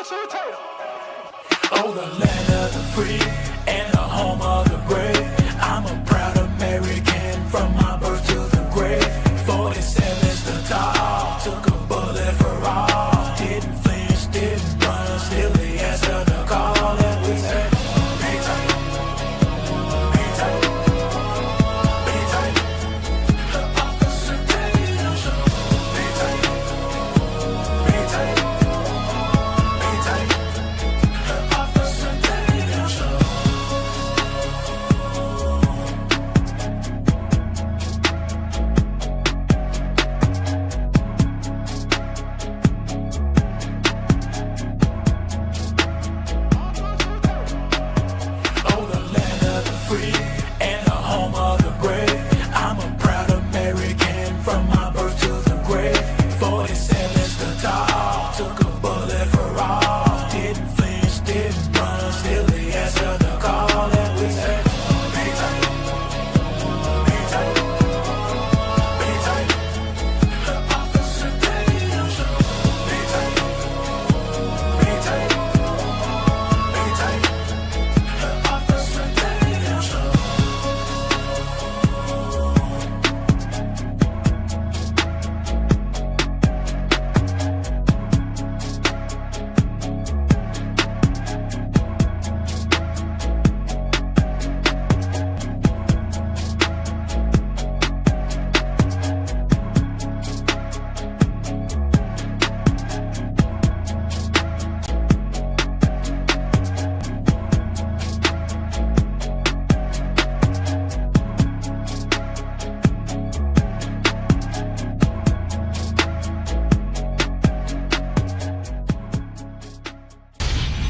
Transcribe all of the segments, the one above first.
Oh, the land of the free and the home of the brave. I'm a proud American from my birth to the grave. 47's the tall, took a bullet for all. Didn't flinch, didn't run, still they answer the call. And we say, be tight, be tight, be tight. Officer Tatum Show. Be tight, be tight, be tight. Officer Tatum Show. Oh, the land of the free and the home of the brave. I'm a proud American from my birth to the grave. 47's the tall, took a bullet for all. Didn't flinch, didn't run, still they answer the call. And we say, be tight, be tight, be tight. Officer Tatum Show. Be tight, be tight, be tight. Officer Tatum Show.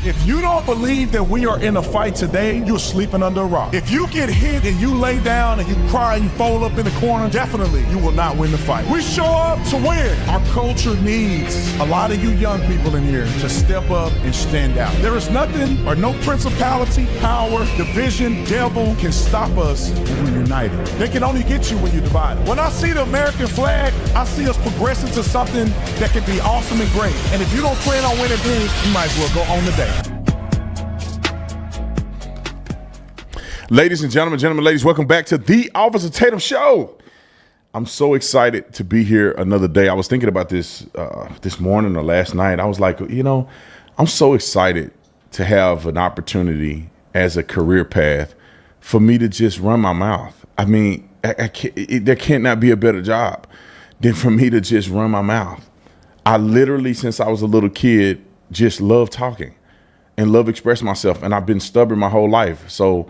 If you don't believe that we are in a fight today, you're sleeping under a rock. If you get hit and you lay down and you cry and you fold up in the corner, definitely you will not win the fight. We show up to win. Our culture needs a lot of you young people in here to step up and stand out. There is nothing or no principality, power, division, devil can stop us when we're united. They can only get you when you're divided. When I see the American flag, I see us progressing to something that can be awesome and great. And if you don't plan on winning big, you might as well go on today. Ladies and gentlemen, ladies, welcome back to the Officer Tatum Show. I'm so excited to be here another day. I was thinking about this this morning or last night. I was like, you know, I'm so excited to have an opportunity as a career path for me to just run my mouth. I mean, there cannot be a better job than for me to just run my mouth. I literally, since I was a little kid, just love talking and love expressing myself. And I've been stubborn my whole life. So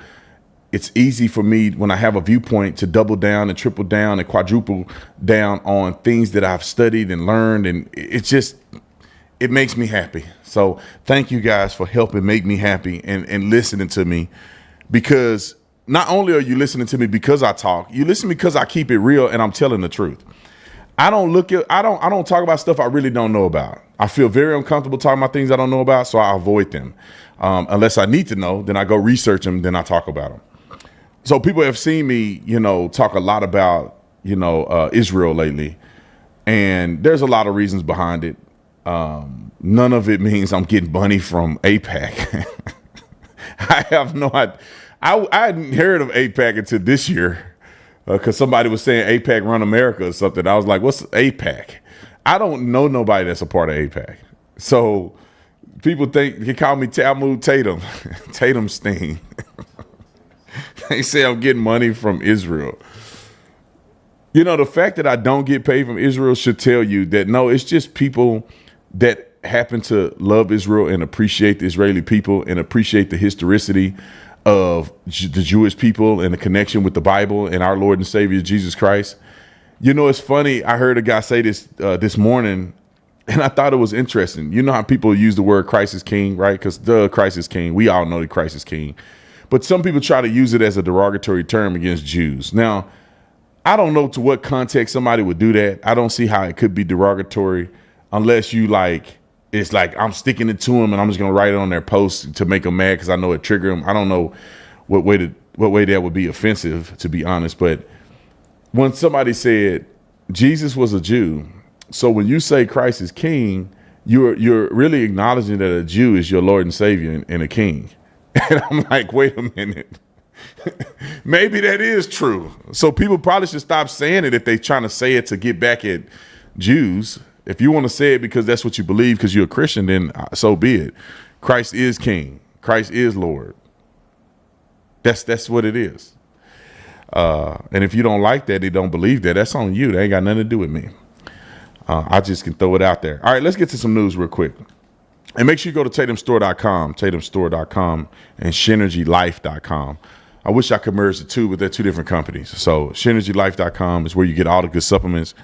it's easy for me when I have a viewpoint to double down and triple down and quadruple down on things that I've studied and learned. And it makes me happy. So thank you guys for helping make me happy and listening to me, because not only are you listening to me because I talk, you listen because I keep it real and I'm telling the truth. I don't talk about stuff I really don't know about. I feel very uncomfortable talking about things I don't know about, so I avoid them. Unless I need to know, then I go research them, then I talk about them. So people have seen me, you know, talk a lot about, you know, Israel lately. And there's a lot of reasons behind it. None of it means I'm getting money from AIPAC. I have no idea. I hadn't heard of AIPAC until this year because somebody was saying AIPAC run America or something. I was like, what's AIPAC? I don't know nobody that's a part of AIPAC. So people think, they call me Talmud Tatum, Tatum Steen. They say I'm getting money from Israel. You know, the fact that I don't get paid from Israel should tell you that, no, it's just people that happen to love Israel and appreciate the Israeli people and appreciate the historicity of the Jewish people and the connection with the Bible and our Lord and Savior, Jesus Christ. You know, it's funny. I heard a guy say this this morning, and I thought it was interesting. You know how people use the word Christ is king, right? Because Christ is king. We all know that Christ is king. But some people try to use it as a derogatory term against Jews. Now, I don't know to what context somebody would do that. I don't see how it could be derogatory unless you like, it's like I'm sticking it to them and I'm just going to write it on their post to make them mad because I know it trigger them. I don't know what way that would be offensive, to be honest. But when somebody said Jesus was a Jew, so when you say Christ is king, you're really acknowledging that a Jew is your Lord and Savior and a king. And I'm like, wait a minute. Maybe that is true. So people probably should stop saying it if they're trying to say it to get back at Jews. If you want to say it because that's what you believe because you're a Christian, then so be it. Christ is king. Christ is Lord. That's what it is. And if you don't like that, they don't believe that, that's on you. That ain't got nothing to do with me. I just can throw it out there. All right, let's get to some news real quick. And make sure you go to tatumstore.com and synergylife.com. I wish I could merge the two, but they're two different companies. So synergylife.com is where you get all the good supplements.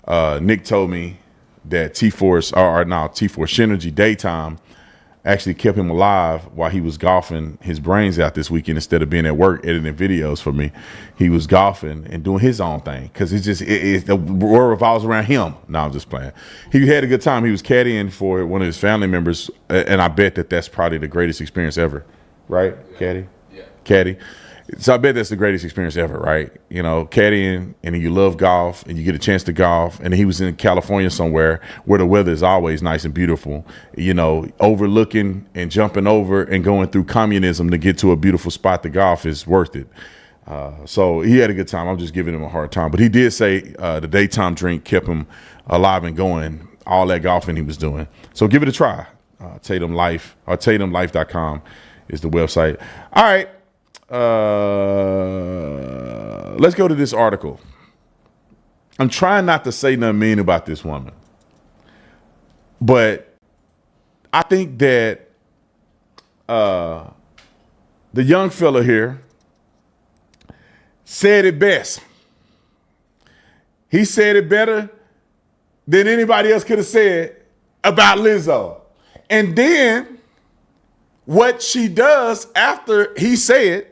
Nick told me that T4 Synergy Daytime actually kept him alive while he was golfing his brains out this weekend instead of being at work editing videos for me. He was golfing and doing his own thing because the world revolves around him. No, I'm just playing. He had a good time. He was caddying for one of his family members, and I bet that's probably the greatest experience ever. Right, yeah. Caddy? Yeah. Caddy. So I bet that's the greatest experience ever, right? You know, caddying, and you love golf, and you get a chance to golf. And he was in California somewhere where the weather is always nice and beautiful, you know, overlooking and jumping over and going through communism to get to a beautiful spot to golf is worth it. So he had a good time. I'm just giving him a hard time. But he did say the daytime drink kept him alive and going, all that golfing he was doing. So give it a try. Tatum Life, or TatumLife.com is the website. All right. Let's go to this article. I'm trying not to say nothing mean about this woman, but I think that the young fella here said it best. He said it better than anybody else could have said about Lizzo. And then what she does after he said,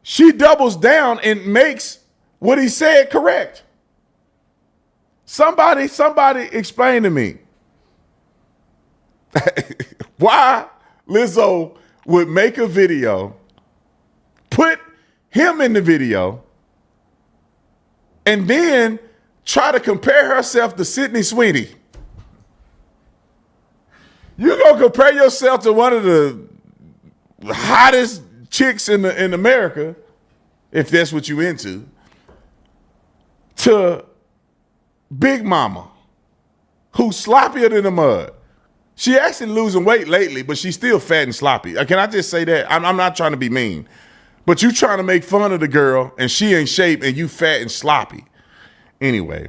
she doubles down and makes what he said correct. Somebody explain to me why Lizzo would make a video, put him in the video, and then try to compare herself to Sydney Sweeney. You gonna compare yourself to one of the hottest chicks in America, if that's what you into, to Big Mama, who's sloppier than the mud. She actually losing weight lately, but she's still fat and sloppy. Can I just say that? I'm not trying to be mean, but you trying to make fun of the girl, and she in shape, and you fat and sloppy. Anyway,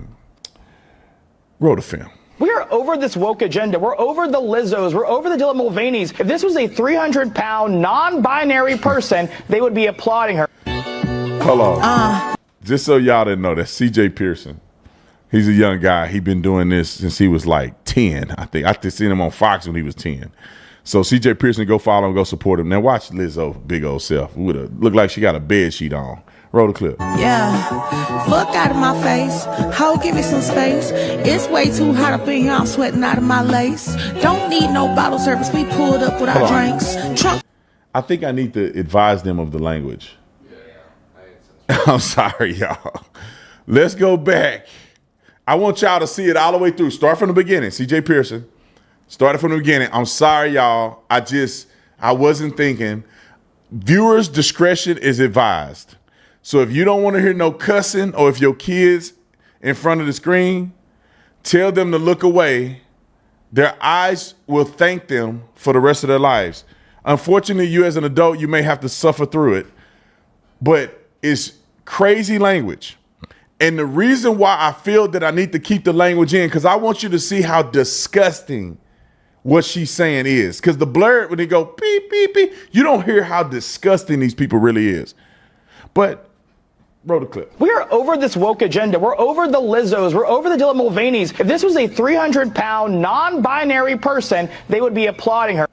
roll the film. We are over this woke agenda. We're over the Lizzos. We're over the Dylan Mulvaney's. If this was a 300-pound non-binary person, they would be applauding her. Hold on. Just so y'all didn't know, that's C.J. Pearson. He's a young guy. He's been doing this since he was like 10, I think. I just seen him on Fox when he was 10. So C.J. Pearson, go follow him, go support him. Now watch Lizzo, big old self. Look like she got a bed sheet on. Roll the clip. Yeah, fuck out of my face. Ho, give me some space. It's way too hot up in here. I'm sweating out of my lace. Don't need no bottle service. We pulled up with our drinks. I think I need to advise them of the language. Yeah. I'm sorry, y'all. Let's go back. I want y'all to see it all the way through. Start from the beginning. C.J. Pearson. Started from the beginning. I'm sorry, y'all. I wasn't thinking. Viewers' discretion is advised. So if you don't want to hear no cussing, or if your kids in front of the screen, tell them to look away. Their eyes will thank them for the rest of their lives. Unfortunately, you as an adult, you may have to suffer through it, but it's crazy language. And the reason why I feel that I need to keep the language in, because I want you to see how disgusting what she's saying is. Because the blurred, when they go beep, beep, beep, you don't hear how disgusting these people really is. But roll the clip. We are over this woke agenda. We're over the Lizzos. We're over the Dylan Mulvaney's. If this was a 300-pound non-binary person, they would be applauding her.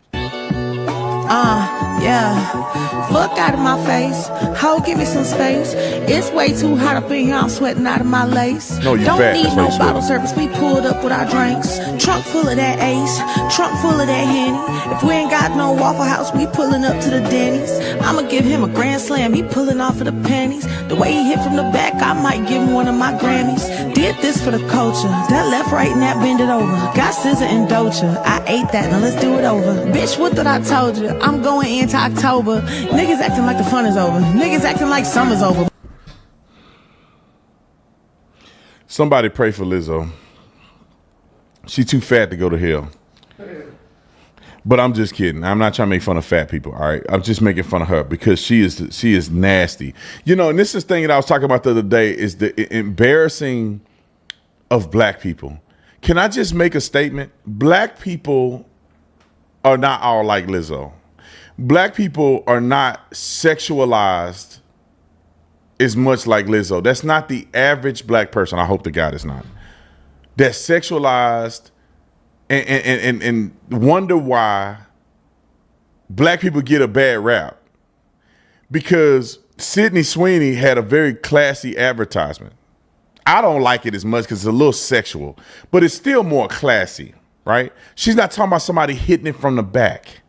Yeah, fuck out of my face. Ho, give me some space. It's way too hot up in here. I'm sweating out of my lace. No, you Don't fat. need That's no why you bottle sweating. service. We pulled up with our drinks. Trunk full of that Ace. Trunk full of that Henny. If we ain't got no Waffle House, we pulling up to the Denny's. I'ma give him a grand slam, he pulling off of the panties. The way he hit from the back, I might give him one of my Grammys. Did this for the culture, that left, right, and that bend it over. Got scissor and doja, I ate that, now let's do it over. Bitch, what did I told you? I'm going into October. Niggas acting like the fun is over. Niggas acting like summer's over. Somebody pray for Lizzo. She too fat to go to hell. But I'm just kidding. I'm not trying to make fun of fat people, all right? I'm just making fun of her because she is nasty. You know, and this is the thing that I was talking about the other day is the embarrassing of black people. Can I just make a statement? Black people are not all like Lizzo. Black people are not sexualized as much like Lizzo. That's not the average black person. I hope to God it's not. That's sexualized and wonder why black people get a bad rap. Because Sydney Sweeney had a very classy advertisement. I don't like it as much because it's a little sexual, but it's still more classy, right? She's not talking about somebody hitting it from the back.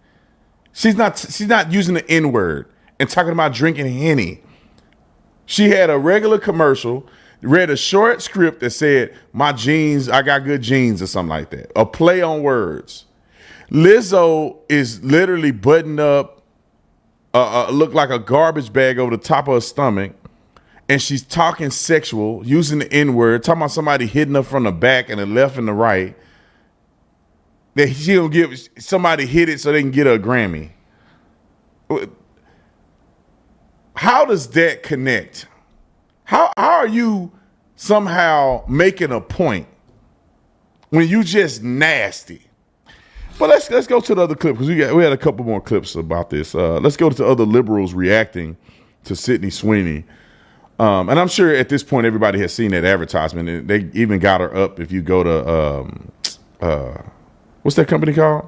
She's not using the N-word and talking about drinking Henny. She had a regular commercial, read a short script that said, my jeans, I got good jeans or something like that. A play on words. Lizzo is literally buttoned up, look like a garbage bag over the top of her stomach. And she's talking sexual, using the N-word, talking about somebody hitting her from the back and the left and the right. That she'll give somebody hit it so they can get her a Grammy. How does that connect? How are you somehow making a point when you just nasty? But let's go to the other clip because we had a couple more clips about this. Let's go to other liberals reacting to Sydney Sweeney. And I'm sure at this point everybody has seen that advertisement. And they even got her up if you go to what's that company called?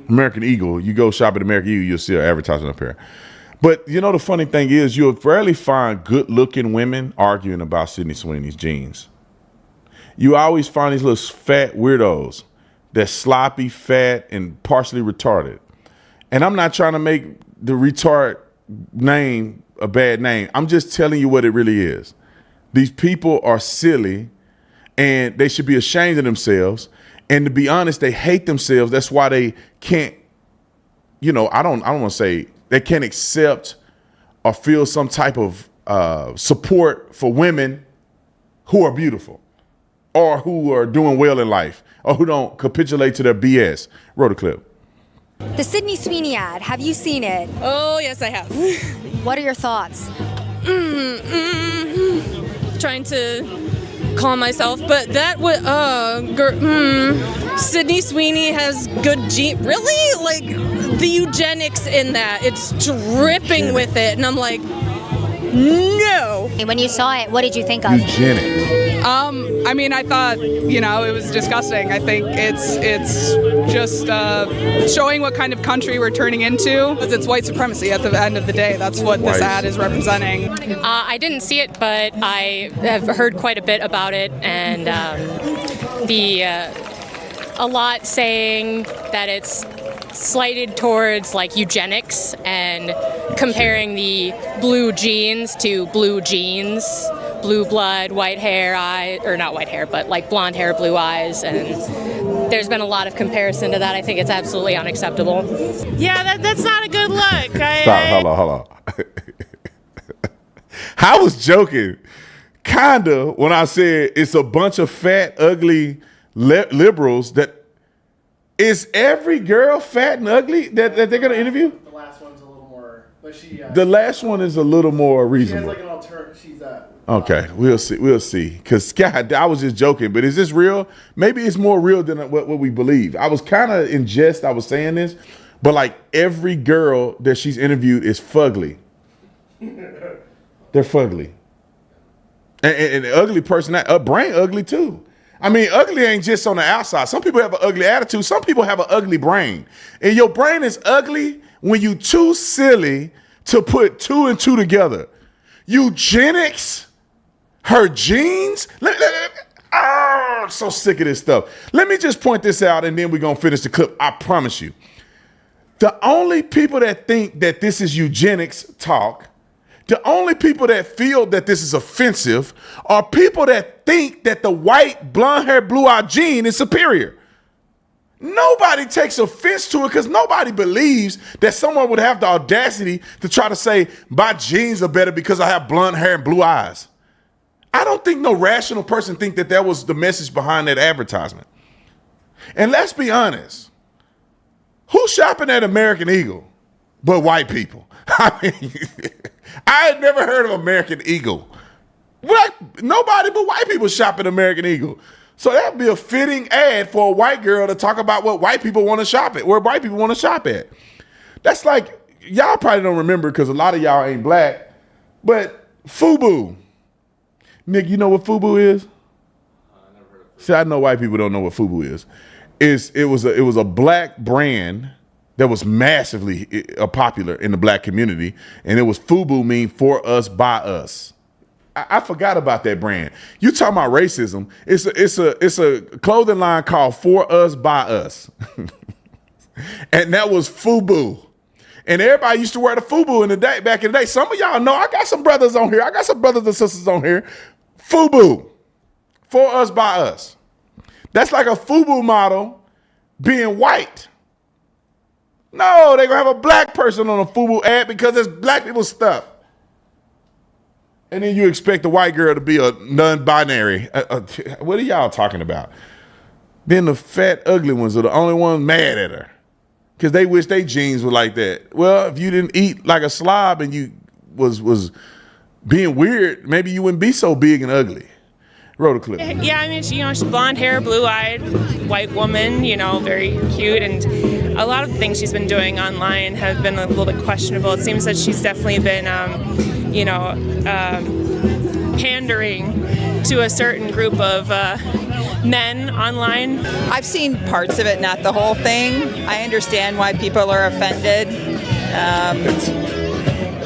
American Eagle. You go shop at American Eagle, you'll see her advertisement up here. But you know the funny thing is you'll rarely find good-looking women arguing about Sydney Sweeney's jeans. You always find these little fat weirdos that's sloppy, fat, and partially retarded. And I'm not trying to make the retard name a bad name. I'm just telling you what it really is. These people are silly, and they should be ashamed of themselves. And to be honest, they hate themselves. That's why they can't, you know, I don't want to say they can't accept or feel some type of support for women who are beautiful or who are doing well in life or who don't capitulate to their BS. Roll the clip. The Sydney Sweeney ad, have you seen it? Oh, yes, I have. What are your thoughts? Trying to calm myself, but that would, Sydney Sweeney has good really? Like, the eugenics in that, it's dripping with it, and I'm like, no. When you saw it, what did you think of? Eugenics. I mean, I thought, you know, it was disgusting. I think it's just showing what kind of country we're turning into. Because it's white supremacy at the end of the day. That's what this ad is representing. I didn't see it, but I have heard quite a bit about it, and a lot saying that it's slighted towards like eugenics and comparing the blue jeans to blue jeans, blue blood, white hair, or not white hair, but like blonde hair, blue eyes, and there's been a lot of comparison to that. I think it's absolutely unacceptable. Yeah, that's not a good look. Stop, hold on. I was joking, kinda, when I said it's a bunch of fat, ugly liberals that. Is every girl fat and ugly that they're going to interview? The last one's a little more, but she. The last one is a little more reasonable. She has like an alternative. She's okay, we'll see. Because God, I was just joking, but is this real? Maybe it's more real than what we believe. I was kind of in jest. I was saying this, but like every girl that she's interviewed is fugly. They're fugly, and the ugly person, that brain ugly too. I mean, ugly ain't just on the outside. Some people have an ugly attitude. Some people have an ugly brain. And your brain is ugly when you too silly to put two and two together. Eugenics, her genes. I'm so sick of this stuff. Let me just point this out, and then we're going to finish the clip. I promise you. The only people that think that this is eugenics talk, the only people that feel that this is offensive are people that think that the white, blonde-haired, blue-eyed gene is superior. Nobody takes offense to it because nobody believes that someone would have the audacity to try to say, my genes are better because I have blonde hair and blue eyes. I don't think no rational person think that that was the message behind that advertisement. And let's be honest. Who's shopping at American Eagle but white people? I mean, I had never heard of American Eagle. Nobody but white people shop at American Eagle. So that'd be a fitting ad for a white girl to talk about what white people want to shop at, where white people want to shop at. That's like, y'all probably don't remember because a lot of y'all ain't black, but FUBU. Nick, you know what FUBU is? I never heard of it. See, I know white people don't know what FUBU is. It was a black brand that was massively popular in the black community, and it was FUBU, mean for us, by us. I forgot about that brand. You talking about racism? It's a clothing line called For Us By Us, and that was FUBU. And everybody used to wear the FUBU in the day back in the day. Some of y'all know. I got some brothers on here. I got some brothers and sisters on here. FUBU, For Us By Us. That's like a FUBU model being white. No, they're gonna have a black person on a FUBU ad because it's black people's stuff. And then you expect a white girl to be a non-binary. What are y'all talking about? Then the fat, ugly ones are the only ones mad at her because they wish their genes were like that. Well, if you didn't eat like a slob and you was being weird, maybe you wouldn't be so big and ugly. Roll the clip. Yeah, I mean, she's blonde hair, blue-eyed, white woman, very cute, and a lot of the things she's been doing online have been a little bit questionable. It seems that she's definitely been, pandering to a certain group of men online. I've seen parts of it, not the whole thing. I understand why people are offended.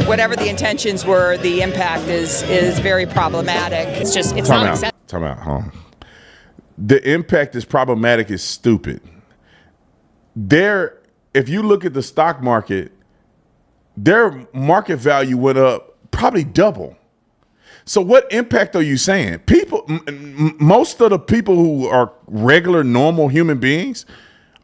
Whatever the intentions were, the impact is very problematic. It's not acceptable. Time out. The impact is problematic is stupid. If you look at the stock market, their market value went up probably double. So what impact are you saying? Most of the people who are regular, normal human beings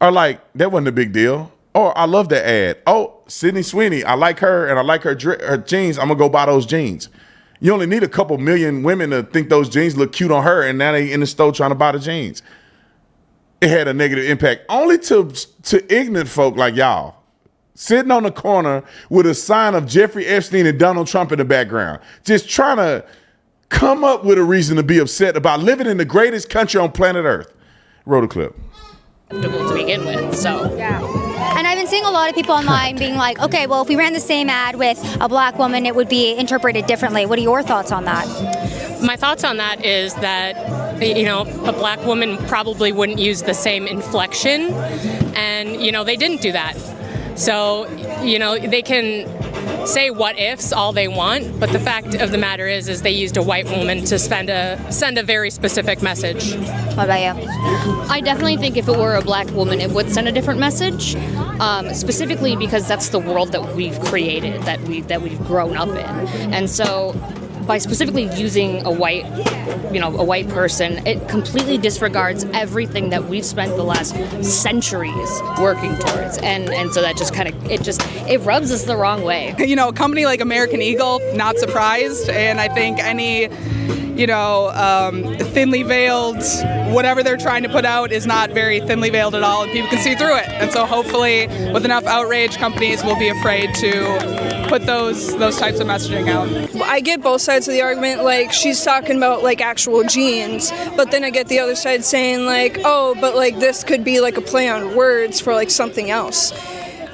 are like, that wasn't a big deal. Oh, I love that ad. Oh, Sydney Sweeney, I like her and I like her jeans. I'm going to go buy those jeans. You only need a couple million women to think those jeans look cute on her, and now they in the store trying to buy the jeans. It had a negative impact only to ignorant folk like y'all, sitting on the corner with a sign of Jeffrey Epstein and Donald Trump in the background, just trying to come up with a reason to be upset about living in the greatest country on planet Earth. Roll the clip. To begin with, so. Yeah. And I've been seeing a lot of people online being like, okay, well, if we ran the same ad with a black woman, it would be interpreted differently. What are your thoughts on that? My thoughts on that is that, a black woman probably wouldn't use the same inflection, and, they didn't do that. So, they can say what ifs all they want, but the fact of the matter is they used a white woman to send a very specific message. What about you? I definitely think if it were a black woman, it would send a different message, specifically because that's the world that we've created, that we've grown up in. And so by specifically using a white person, it completely disregards everything that we've spent the last centuries working towards. And so that just it rubs us the wrong way. A company like American Eagle, not surprised. And I think any, thinly veiled, whatever they're trying to put out is not very thinly veiled at all, and people can see through it. And so hopefully with enough outrage, companies will be afraid to put those types of messaging out. I get both sides of the argument. Like, she's talking about like actual genes, but then I get the other side saying like, oh, but like this could be like a play on words for like something else.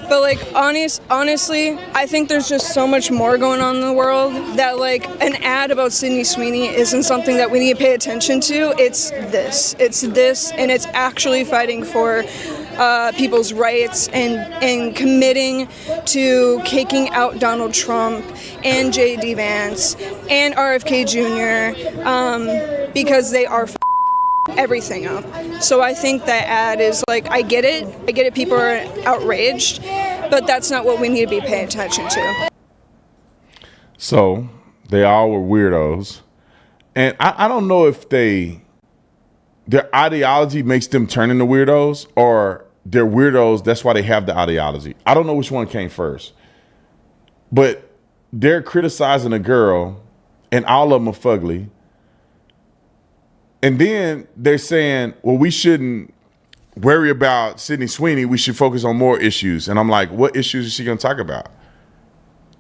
But like honestly, I think there's just so much more going on in the world that like an ad about Sydney Sweeney isn't something that we need to pay attention to. It's this, and it's actually fighting for people's rights and committing to kicking out Donald Trump and J.D. Vance and RFK Jr. Because they are everything up. So I think that ad is like, I get it, people are outraged, but that's not what we need to be paying attention to. So they all were weirdos. And I don't know if their ideology makes them turn into weirdos, or they're weirdos, that's why they have the ideology. I don't know which one came first. But they're criticizing a girl, and all of them are fugly. And then they're saying, well, we shouldn't worry about Sydney Sweeney. We should focus on more issues. And I'm like, what issues is she going to talk about?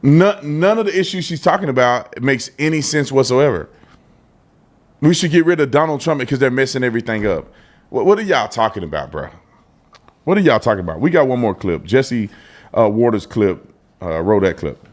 None of the issues she's talking about makes any sense whatsoever. We should get rid of Donald Trump because they're messing everything up. What are y'all talking about, bro? What are y'all talking about? We got one more clip. Jesse Waters' clip, roll that clip.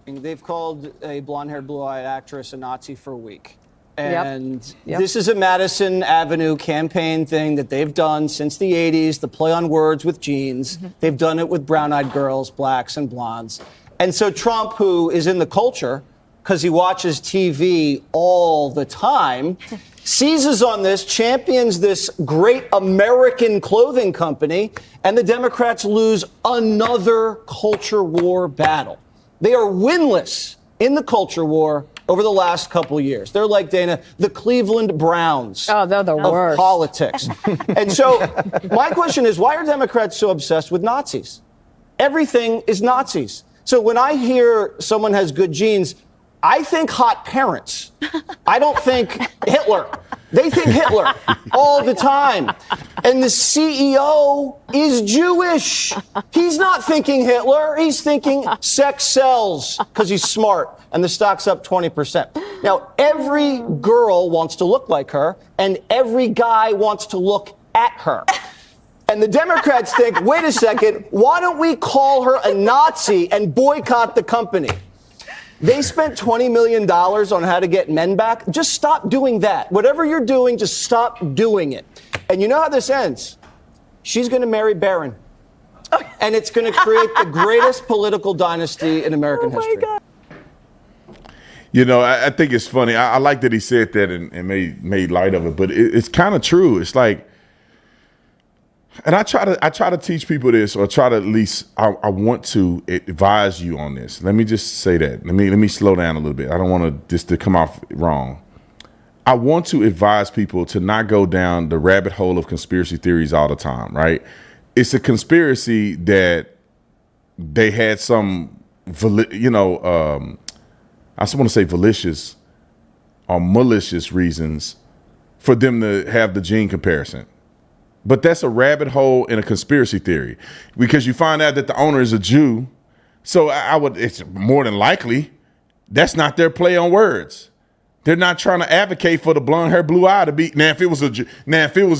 They've called a blonde-haired, blue-eyed actress a Nazi for a week. And this is a Madison Avenue campaign thing that they've done since the 80s, the play on words with jeans. They've done it with brown-eyed girls, blacks, and blondes. And so Trump, who is in the culture because he watches TV all the time, seizes on this, champions this great American clothing company, and the Democrats lose another culture war battle. They are winless in the culture war over the last couple of years. They're like, Dana, the Cleveland Browns they're the worst. Politics. And so my question is, why are Democrats so obsessed with Nazis? Everything is Nazis. So when I hear someone has good genes, I think hot parents. I don't think Hitler. They think Hitler all the time. And the CEO is Jewish. He's not thinking Hitler. He's thinking sex sells because he's smart and the stock's up 20%. Now, every girl wants to look like her and every guy wants to look at her. And the Democrats think, wait a second, why don't we call her a Nazi and boycott the company? They spent $20 million on how to get men back. Just stop doing that. Whatever you're doing, just stop doing it. And you know how this ends? She's going to marry Barron. And it's going to create the greatest political dynasty in American history. God. You know, I think it's funny. I like that he said that and made light of it. But it's kind of true. It's like, and I try to teach people this, or try to at least I want to advise you on this. Let me just say that. Let me slow down a little bit. I don't want this to come off wrong. I want to advise people to not go down the rabbit hole of conspiracy theories all the time, right? It's a conspiracy that they had some, I just want to say malicious reasons for them to have the gene comparison. But that's a rabbit hole in a conspiracy theory, because you find out that the owner is a Jew. So it's more than likely that's not their play on words. They're not trying to advocate for the blonde hair, blue eye to be. Now, if it was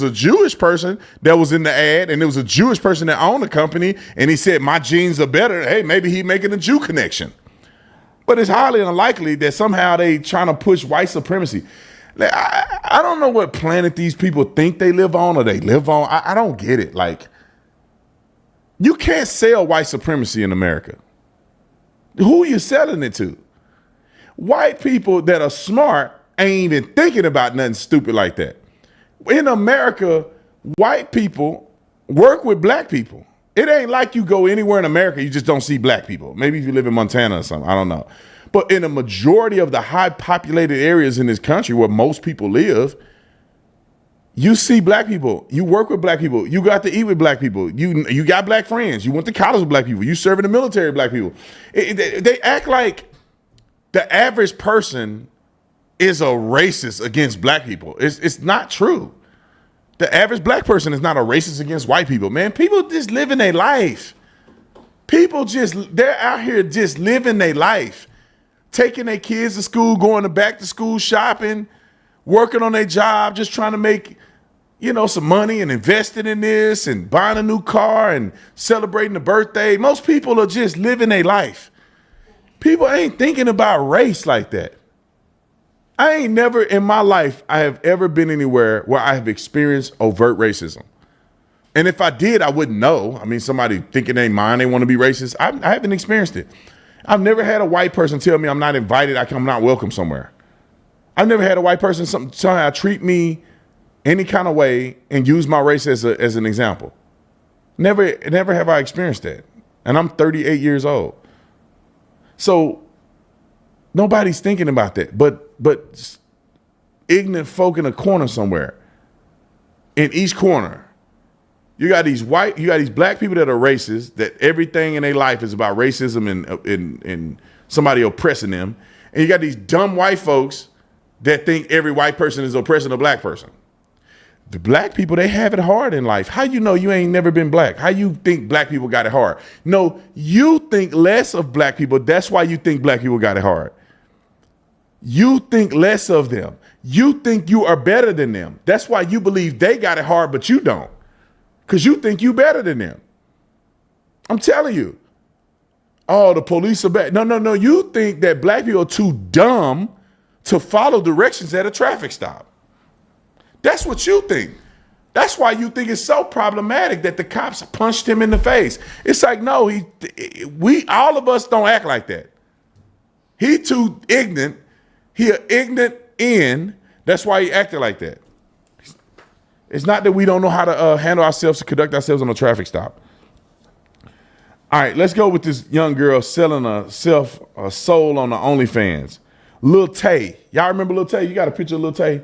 a Jewish person that was in the ad, and it was a Jewish person that owned the company, and he said my genes are better, hey, maybe he's making a Jew connection. But it's highly unlikely that somehow they trying to push white supremacy. I don't know what planet these people think they live on, or they live on. I don't get it. Like, you can't sell white supremacy in America. Who are you selling it to? White people that are smart ain't even thinking about nothing stupid like that. In America, white people work with black people. It ain't like you go anywhere in America, you just don't see black people. Maybe if you live in Montana or something, I don't know. But in a majority of the high populated areas in this country where most people live, you see black people. You work with black people. You got to eat with black people. You got black friends. You went to college with black people. You serve in the military with black people. They act like the average person is a racist against black people. It's not true. The average black person is not a racist against white people, man. People just living their life. They're out here just living their life. Taking their kids to school, going to back to school shopping, working on their job, just trying to make, some money and investing in this and buying a new car and celebrating a birthday. Most people are just living their life. People ain't thinking about race like that. I ain't never in my life, I have ever been anywhere where I have experienced overt racism. And if I did, I wouldn't know. I mean, somebody thinking they mind, they want to be racist. I haven't experienced it. I've never had a white person tell me I'm not invited, I'm not welcome somewhere. I've never had a white person somehow treat me any kind of way and use my race as an example. Never have I experienced that. And I'm 38 years old. So nobody's thinking about that. But ignorant folk in a corner somewhere. In each corner, you got these black people that are racist, that everything in their life is about racism and somebody oppressing them. And you got these dumb white folks that think every white person is oppressing a black person. The black people, they have it hard in life. How you know you ain't never been black? How you think black people got it hard? No, you think less of black people. That's why you think black people got it hard. You think less of them. You think you are better than them. That's why you believe they got it hard, but you don't. Because you think you better than them. I'm telling you. Oh, the police are bad. No. You think that black people are too dumb to follow directions at a traffic stop. That's what you think. That's why you think it's so problematic that the cops punched him in the face. It's like, no, all of us don't act like that. He too ignorant. He an ignorant in. That's why he acted like that. It's not that we don't know how to handle ourselves, to conduct ourselves on a traffic stop. All right, let's go with this young girl selling a soul on the OnlyFans. Lil Tay. Y'all remember Lil Tay? You got a picture of Lil Tay?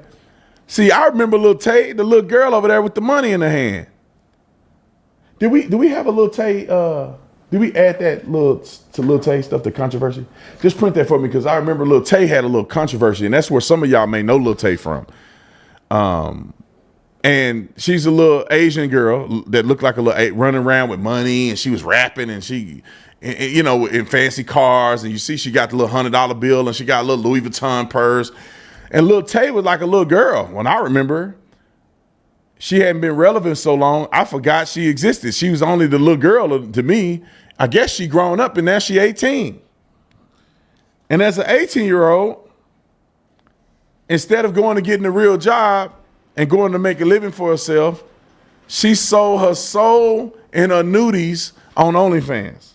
See, I remember Lil Tay, the little girl over there with the money in her hand. Do we have a Lil Tay? Did we add that to Lil Tay stuff, the controversy? Just print that for me, because I remember Lil Tay had a little controversy, and that's where some of y'all may know Lil Tay from. And she's a little Asian girl that looked like a little running around with money, and she was rapping, and she, you know, in fancy cars, and you see she got the little $100 bill, and she got a little Louis Vuitton purse. And Lil Tay was like a little girl. When I remember, she hadn't been relevant so long, I forgot she existed. She was only the little girl to me. I guess she grown up, and now she 18. And as an 18-year-old, instead of going to getting a real job and going to make a living for herself, she sold her soul and her nudies on OnlyFans.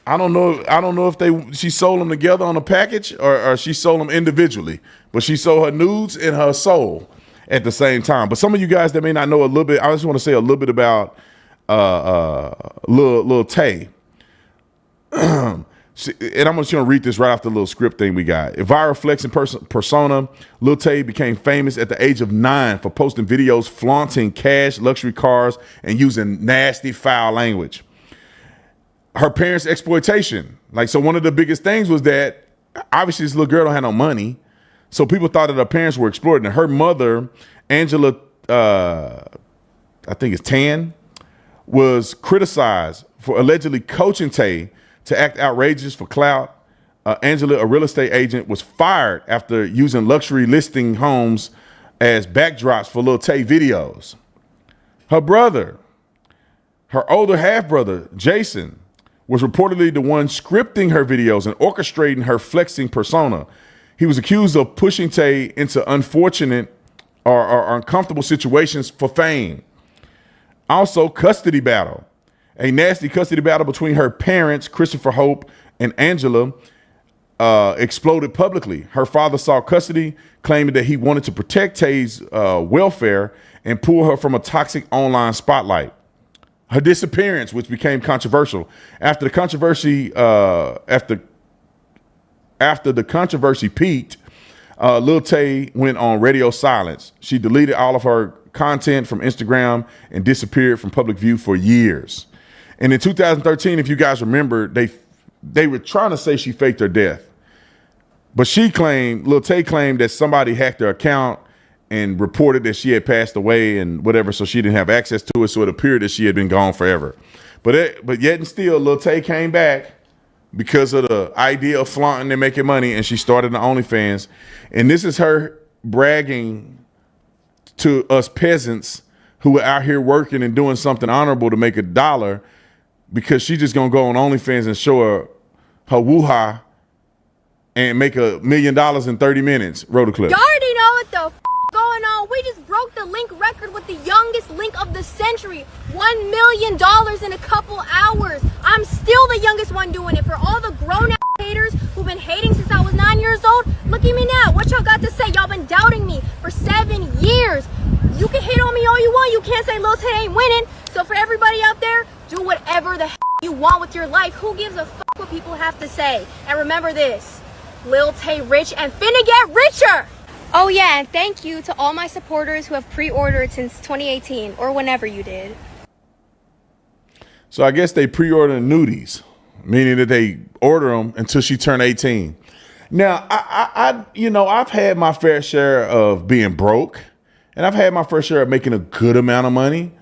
I don't know if she sold them together on a package or she sold them individually, but she sold her nudes and her soul at the same time. But some of you guys that may not know a little bit, I just want to say a little bit about Lil Tay. And I'm just going to read this right off the little script thing we got. A viral flexing persona, Lil Tay became famous at the age of 9 for posting videos flaunting cash, luxury cars, and using nasty, foul language. Her parents' exploitation. So one of the biggest things was that obviously this little girl don't have no money. So people thought that her parents were exploiting her. Her mother, Angela, I think it's Tan, was criticized for allegedly coaching Tay to act outrageous for clout. Angela, a real estate agent, was fired after using luxury listing homes as backdrops for Lil Tay videos. Her brother, her older half-brother, Jason, was reportedly the one scripting her videos and orchestrating her flexing persona. He was accused of pushing Tay into unfortunate or uncomfortable situations for fame. Also, custody battle. A nasty custody battle between her parents, Christopher Hope and Angela, exploded publicly. Her father sought custody, claiming that he wanted to protect Tay's welfare and pull her from a toxic online spotlight. Her disappearance, which became controversial. After the controversy peaked, Lil Tay went on radio silence. She deleted all of her content from Instagram and disappeared from public view for years. And in 2013, if you guys remember, they were trying to say she faked her death. But Lil Tay claimed that somebody hacked her account and reported that she had passed away and whatever, so she didn't have access to it, so it appeared that she had been gone forever. But yet and still, Lil Tay came back because of the idea of flaunting and making money, and she started the OnlyFans. And this is her bragging to us peasants who are out here working and doing something honorable to make $1, because she's just gonna go on OnlyFans and show her woo-ha and make $1 million in 30 minutes. Roll the clip. You already know what the going on. We just broke the link record with the youngest link of the century. $1 million in a couple hours. I'm still the youngest one doing it. For all the grown-ass haters who've been hating since I was 9 years old, Look at me now. What y'all got to say? Y'all been doubting me for 7 years. You can hate on me all you want. You can't say Lil Tay ain't winning. So for everybody out there, do whatever the you want with your life. Who gives a fuck what people have to say? And remember this, Lil Tay rich and finna get richer. Oh yeah, and thank you to all my supporters who have pre-ordered since 2018 or whenever you did. So I guess they pre-order nudies, meaning that they order them until she turned 18. Now, I've had my fair share of being broke, and I've had my fair share of making a good amount of money,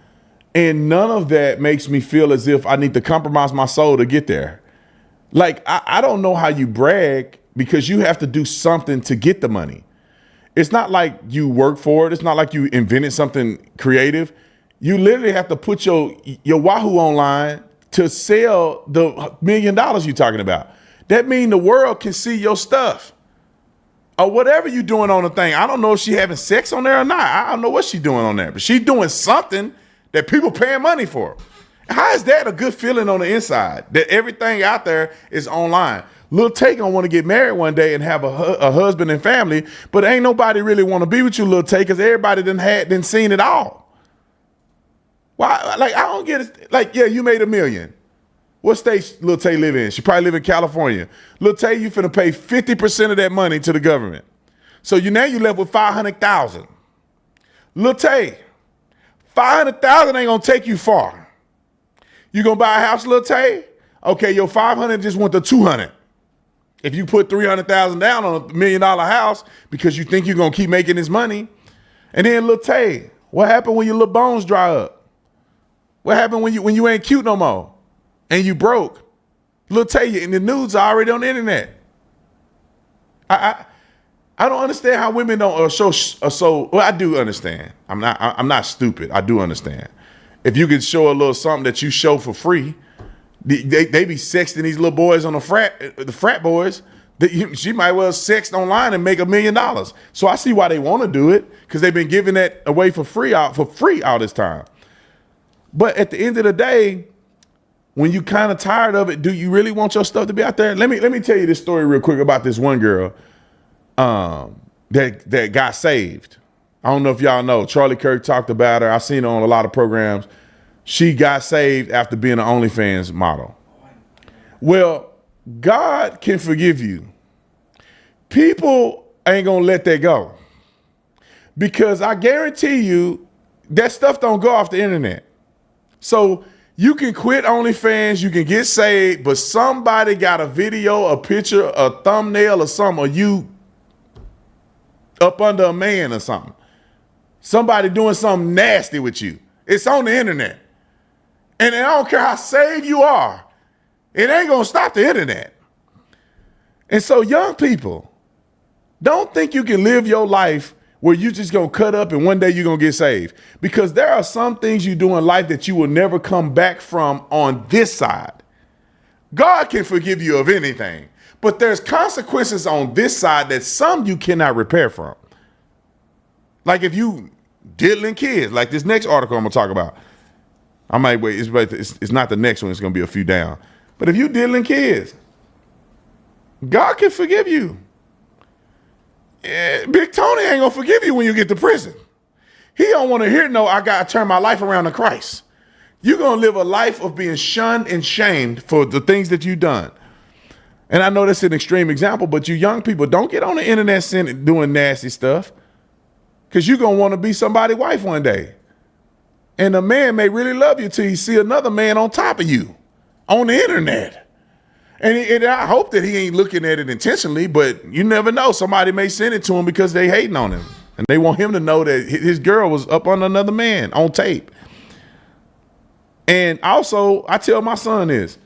and none of that makes me feel as if I need to compromise my soul to get there. Like, I don't know how you brag because you have to do something to get the money. It's not like you work for it. It's not like you invented something creative. You literally have to put your Wahoo online to sell the $1 million you're talking about. That means the world can see your stuff or whatever you're doing on the thing. I don't know if she having sex on there or not. I don't know what she's doing on there, but she's doing something that people paying money for. How is that a good feeling on the inside that everything out there is online? Lil Tay gonna want to get married one day and have a husband and family, but ain't nobody really want to be with you, Lil Tay, because everybody done seen it all. Why? Like, I don't get it. Like, yeah, you made $1 million. What state Lil Tay live in? She probably live in California. Lil Tay, you finna pay 50% of that money to the government. So now you left with $500,000. Lil Tay, $500,000 ain't gonna take you far. You gonna buy a house, Lil Tay? Okay, your $500 just went to $200. If you put $300,000 down on a $1 million house because you think you're gonna keep making this money, and then Lil Tay, what happened when your little bones dry up? What happened when you ain't cute no more and you broke? Lil Tay, and the nudes are already on the internet. I don't understand how women don't well, I do understand. I'm not stupid. I do understand. If you could show a little something that you show for free, they be sexting these little boys on the frat boys. She might well sext online and make $1 million. So I see why they want to do it, because they've been giving that away for free all this time. But at the end of the day, when you kind of tired of it, do you really want your stuff to be out there? Let me tell you this story real quick about this one girl that got saved. I don't know if y'all know. Charlie Kirk talked about her. I've seen her on a lot of programs. She got saved after being an OnlyFans model. Well, God can forgive you. People ain't gonna let that go, because I guarantee you that stuff don't go off the internet. So you can quit OnlyFans, you can get saved, but somebody got a video, a picture, a thumbnail or something, or you up under a man or something. Somebody doing something nasty with you. It's on the internet. And I don't care how saved you are, it ain't gonna stop the internet. And so young people, don't think you can live your life where you just gonna cut up and one day you're gonna get saved. Because there are some things you do in life that you will never come back from on this side. God can forgive you of anything, but there's consequences on this side that some you cannot repair from. Like if you diddling kids, like this next article I'm gonna talk about. I might wait, it's not the next one, it's gonna be a few down. But if you diddling kids, God can forgive you. Yeah, Big Tony ain't gonna forgive you when you get to prison. He don't want to hear no, I gotta turn my life around to Christ. You're gonna live a life of being shunned and shamed for the things that you've done. And I know that's an extreme example, but you young people, don't get on the internet doing nasty stuff, because you're gonna want to be somebody's wife one day. And a man may really love you till you see another man on top of you on the internet. And I hope that he ain't looking at it intentionally, but you never know. Somebody may send it to him because they hating on him. And they want him to know that his girl was up on another man on tape. And also, I tell my son this,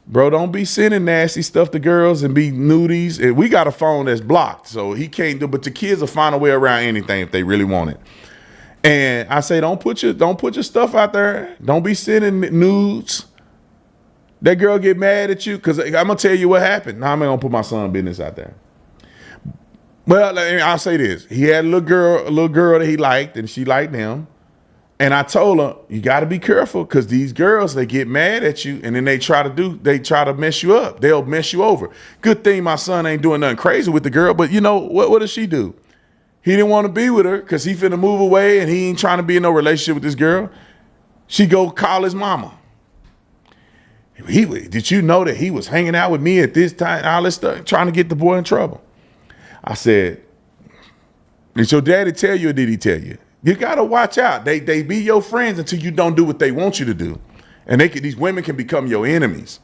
bro, don't be sending nasty stuff to girls and be nudies. And we got a phone that's blocked, so he can't do, but the kids will find a way around anything if they really want it. And I say, don't put your stuff out there. Don't be sending nudes. That girl get mad at you, because I'm gonna tell you what happened. Now I'm not gonna put my son's business out there. Well, I'll say this: he had a little girl that he liked, and she liked him. And I told her, you got to be careful because these girls, they get mad at you and then they try to mess you up. They'll mess you over. Good thing my son ain't doing nothing crazy with the girl, but you know, what does she do? He didn't want to be with her because he finna move away and he ain't trying to be in no relationship with this girl. She go call his mama. Did you know that he was hanging out with me at this time, all this stuff, trying to get the boy in trouble? I said, did your daddy tell you or did he tell you? You gotta watch out. They be your friends until you don't do what they want you to do. And these women can become your enemies.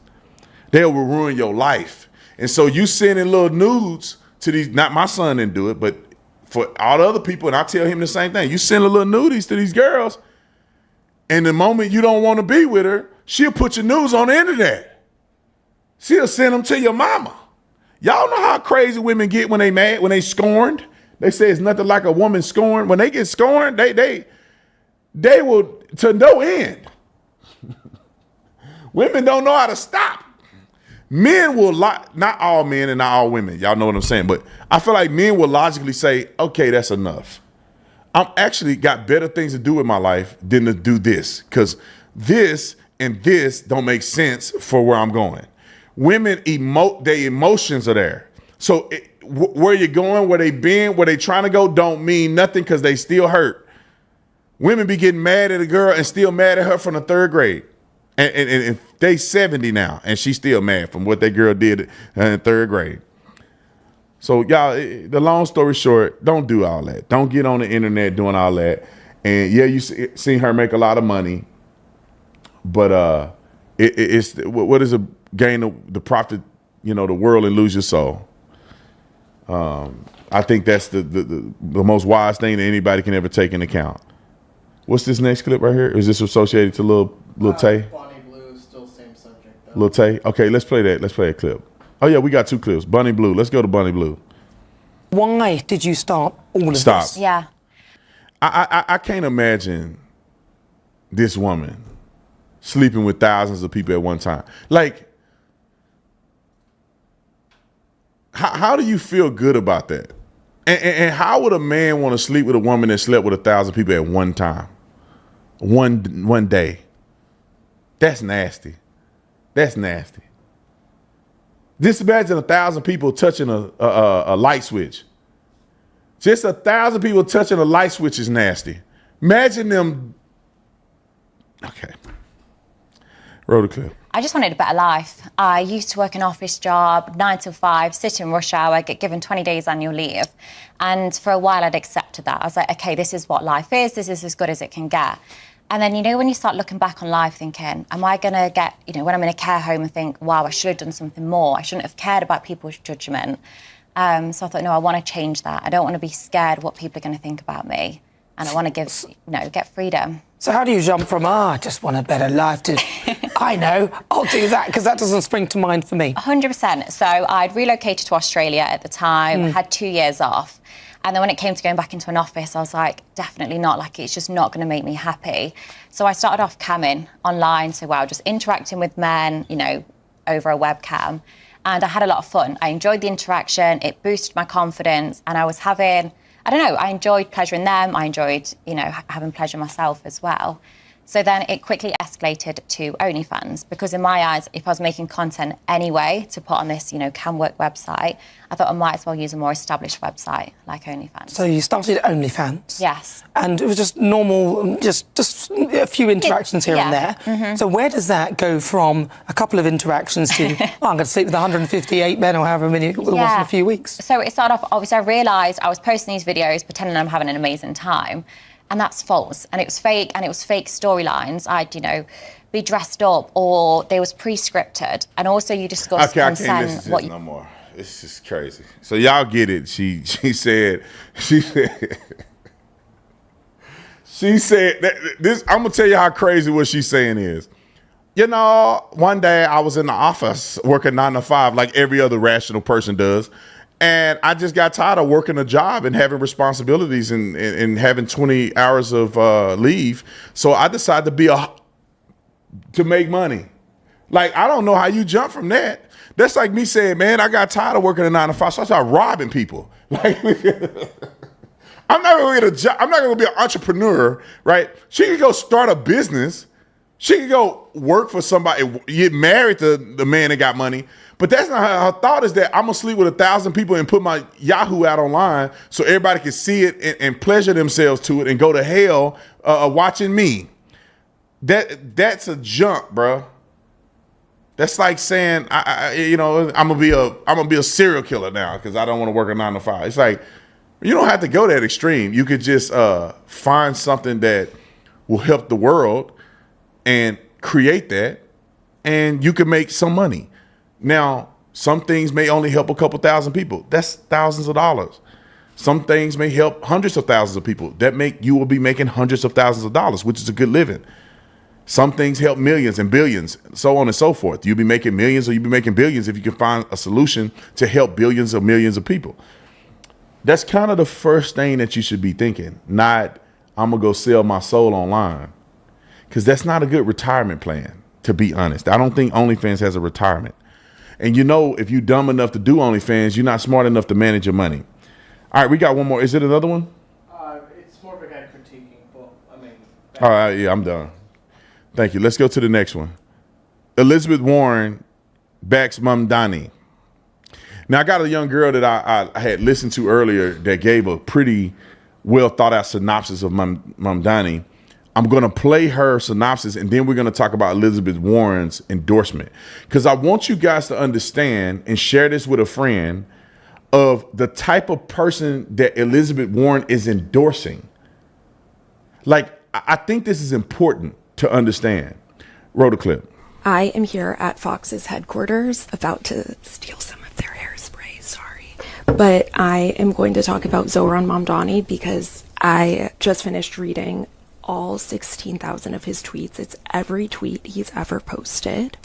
They will ruin your life. And so you sending little nudes to these, not my son didn't do it, but for all the other people, and I tell him the same thing. You send a little nudies to these girls, and the moment you don't want to be with her, she'll put your nudes on the internet. She'll send them to your mama. Y'all know how crazy women get when they mad, when they scorned? They say it's nothing like a woman scorned. When they get scorned, they will to no end. Women don't know how to stop. Men will, not all men and not all women. Y'all know what I'm saying. But I feel like men will logically say, okay, that's enough. I'm actually got better things to do with my life than to do this. Because this and this don't make sense for where I'm going. Women their emotions are there. So where you're going, where they been, where they trying to go don't mean nothing because they still hurt. Women be getting mad at a girl and still mad at her from the 3rd grade. And they 70 now and she's still mad from what that girl did in 3rd grade. So y'all, the long story short, don't do all that. Don't get on the internet doing all that. And yeah, you seen her make a lot of money, but it's what is a gain of the profit, the world and lose your soul. I think that's the most wise thing that anybody can ever take into account. What's this next clip right here? Is this associated to Lil Tay? Bonnie Blue, still same subject though. Lil Tay? Okay, let's play that. Let's play a clip. Oh yeah, we got 2 clips. Bunny Blue. Let's go to Bunny Blue. Why did you start all of Stop. this? Yeah. I can't imagine this woman sleeping with thousands of people at one time. Like, how do you feel good about that? And how would a man want to sleep with a woman that slept with 1,000 people at one time? One day. That's nasty. That's nasty. Just imagine 1,000 people touching a light switch. Just 1,000 people touching a light switch is nasty. Imagine them. Okay. Roll the clip. I just wanted a better life. I used to work an office job, 9 to 5, sit in rush hour, get given 20 days annual leave. And for a while I'd accepted that. I was like, okay, this is what life is. This is as good as it can get. And then, when you start looking back on life thinking, am I going to get, when I'm in a care home and think, wow, I should have done something more. I shouldn't have cared about people's judgment. So I thought, no, I want to change that. I don't want to be scared what people are going to think about me. And I want to give, get freedom. So how do you jump from, I just want a better life to, I know, I'll do that, because that doesn't spring to mind for me. 100%. So I'd relocated to Australia at the time, had 2 years off. And then when it came to going back into an office, I was like, definitely not. Like, it's just not going to make me happy. So I started off camming online. So, just interacting with men, over a webcam. And I had a lot of fun. I enjoyed the interaction. It boosted my confidence. And I was having, I enjoyed pleasuring them. I enjoyed, having pleasure myself as well. So then it quickly escalated to OnlyFans, because in my eyes, if I was making content anyway to put on this, can work website, I thought I might as well use a more established website like OnlyFans. So you started OnlyFans? Yes. And it was just normal, just a few interactions here and there. Mm-hmm. So where does that go from a couple of interactions to, I'm going to sleep with 158 men or however many it was in a few weeks? So it started off, obviously I realised I was posting these videos pretending I'm having an amazing time. And that's false. And it was fake, and it was fake storylines. I'd, be dressed up, or they was pre-scripted. And also you discuss consent. I can't listen to this no more. It's just crazy. So y'all get it. She said this. I'm gonna tell you how crazy what she's saying is. One day I was in the office working 9 to 5 like every other rational person does. And I just got tired of working a job and having responsibilities and having 20 hours of leave. So I decided to make money. Like, I don't know how you jump from that. That's like me saying, man, I got tired of working a 9 to 5, so I started robbing people. Like, I'm not going to get a job. I'm not going to be an entrepreneur, right? She could go start a business. She could go work for somebody, get married to the man that got money. But that's not her thought, is that I'm going to sleep with 1,000 people and put my Yahoo out online so everybody can see it and pleasure themselves to it and go to hell watching me. That's a jump, bro. That's like saying, I'm gonna be a serial killer now because I don't want to work a 9 to 5. It's like, you don't have to go that extreme. You could just find something that will help the world and create that, and you can make some money. Now, some things may only help a couple thousand people. That's thousands of dollars. Some things may help hundreds of thousands of people. You will be making hundreds of thousands of dollars, which is a good living. Some things help millions and billions, so on and so forth. You'll be making millions or you'll be making billions if you can find a solution to help billions or millions of people. That's kind of the first thing that you should be thinking, not I'm going to go sell my soul online, because that's not a good retirement plan, to be honest. I don't think OnlyFans has a retirement. And if you're dumb enough to do OnlyFans, you're not smart enough to manage your money. All right, we got one more. Is it another one? It's more of a guy critiquing, but All right, yeah, I'm done. Thank you. Let's go to the next one. Elizabeth Warren backs Mamdani. Now, I got a young girl that I had listened to earlier that gave a pretty well thought out synopsis of Mamdani. I'm going to play her synopsis, and then we're going to talk about Elizabeth Warren's endorsement, because I want you guys to understand and share this with a friend of the type of person that Elizabeth Warren is endorsing. Like, I think this is important to understand. Roll the clip. I am here at Fox's headquarters about to steal some of their hairspray, sorry. But I am going to talk about Zohran Mamdani because I just finished reading all 16,000 of his tweets. It's every tweet he's ever posted.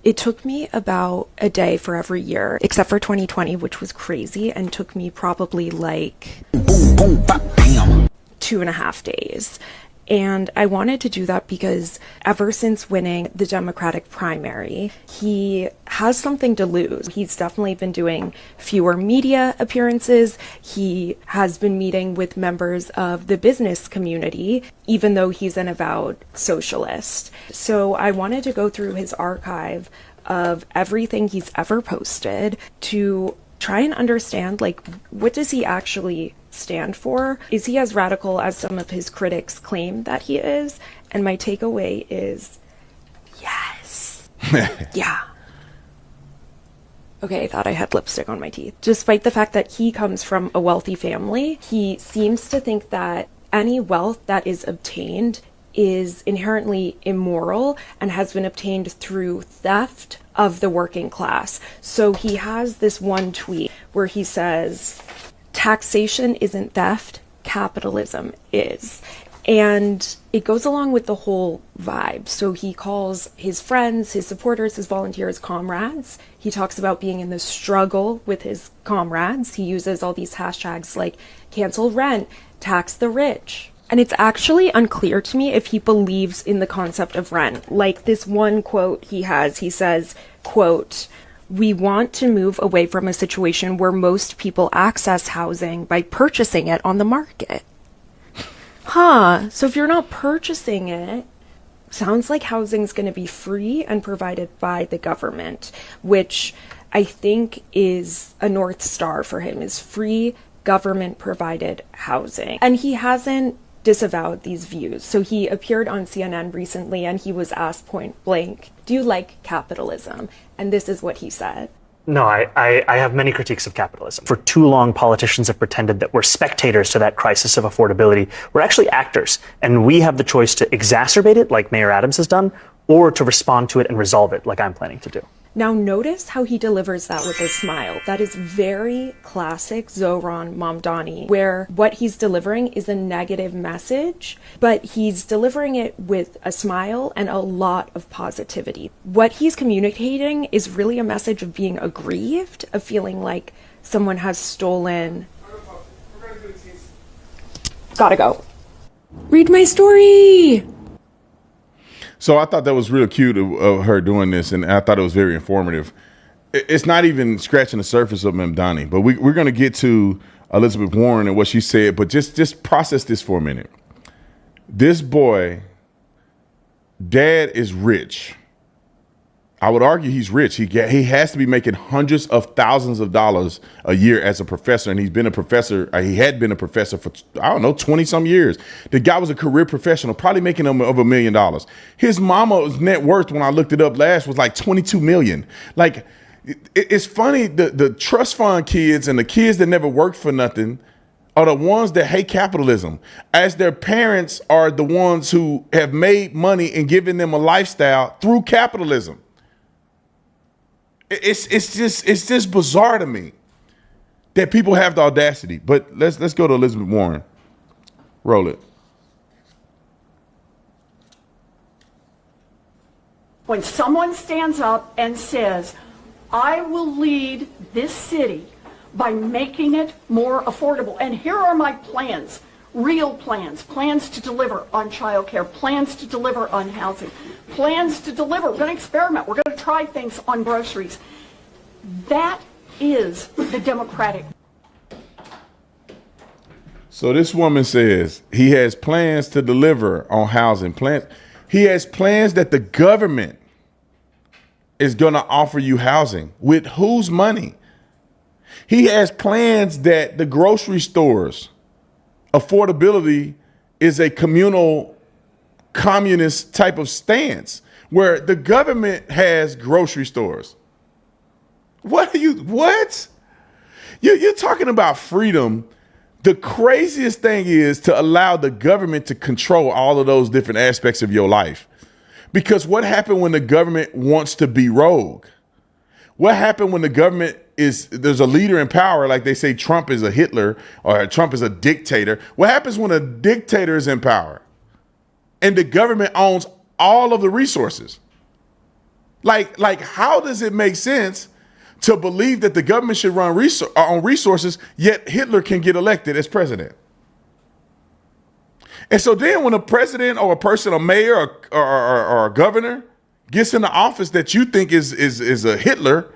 It took me about a day for every year, except for 2020, which was crazy, and took me probably like 2.5 days. And I wanted to do that because ever since winning the Democratic primary, he has something to lose. He's definitely been doing fewer media appearances. He has been meeting with members of the business community, even though he's an avowed socialist. So I wanted to go through his archive of everything he's ever posted to try and understand, like, what does he actually stand for? Is he as radical as some of his critics claim that he is? And my takeaway is yes. Yeah. Okay, I thought I had lipstick on my teeth. Despite the fact that he comes from a wealthy family, he seems to think that any wealth that is obtained is inherently immoral and has been obtained through theft of the working class. So he has this one tweet where he says, taxation isn't theft, capitalism is. And it goes along with the whole vibe. So he calls his friends, his supporters, his volunteers, comrades. He talks about being in the struggle with his comrades. He uses all these hashtags like cancel rent, tax the rich. And it's actually unclear to me if he believes in the concept of rent. Like this one quote he has, he says, quote, "We want to move away from a situation where most people access housing by purchasing it on the market." So if you're not purchasing it, sounds like housing's going to be free and provided by the government, which I think is a North Star for him, is free government provided housing. And he hasn't disavowed these views. So he appeared on CNN recently and he was asked point blank, do you like capitalism? And this is what he said. No, I have many critiques of capitalism. For too long, politicians have pretended that we're spectators to that crisis of affordability. We're actually actors, and we have the choice to exacerbate it, like Mayor Adams has done, or to respond to it and resolve it, like I'm planning to do. Now notice how he delivers that with a smile. That is very classic Zohran Mamdani, where what he's delivering is a negative message, but he's delivering it with a smile and a lot of positivity. What he's communicating is really a message of being aggrieved, of feeling like someone has stolen. Gotta go. Read my story! So I thought that was real cute of her doing this, and I thought it was very informative. It's not even scratching the surface of Mamdani, but we're going to get to Elizabeth Warren and what she said, but just process this for a minute. This boy, dad is rich. I would argue he's rich. He has to be making hundreds of thousands of dollars a year as a professor, and he's been a professor. He had been a professor for, I don't know, 20 some years. The guy was a career professional, probably making over $1 million. His mama's net worth, when I looked it up last, was like 22 million. Like, it's funny, the trust fund kids and the kids that never worked for nothing are the ones that hate capitalism, as their parents are the ones who have made money and given them a lifestyle through capitalism. It's just bizarre to me that people have the audacity. But let's go to Elizabeth Warren. Roll it. When someone stands up and says, I will lead this city by making it more affordable, and here are my plans, real plans, plans to deliver on childcare, plans to deliver on housing, plans to deliver, we're going to experiment, we're going to try things on groceries. That is the Democratic. So this woman says he has plans to deliver on housing plans. He has plans that the government is going to offer you housing. With whose money? He has plans that the grocery stores, affordability is a communal communist type of stance where the government has grocery stores. What? You're talking about freedom. The craziest thing is to allow the government to control all of those different aspects of your life. Because what happened when the government wants to be rogue? What happened when the government there's a leader in power, like they say Trump is a Hitler or Trump is a dictator? What happens when a dictator is in power and the government owns all of the resources? Like how does it make sense to believe that the government should run on resources, yet Hitler can get elected as president? And so then when a president or a person, a mayor or a governor gets into office that you think is a Hitler,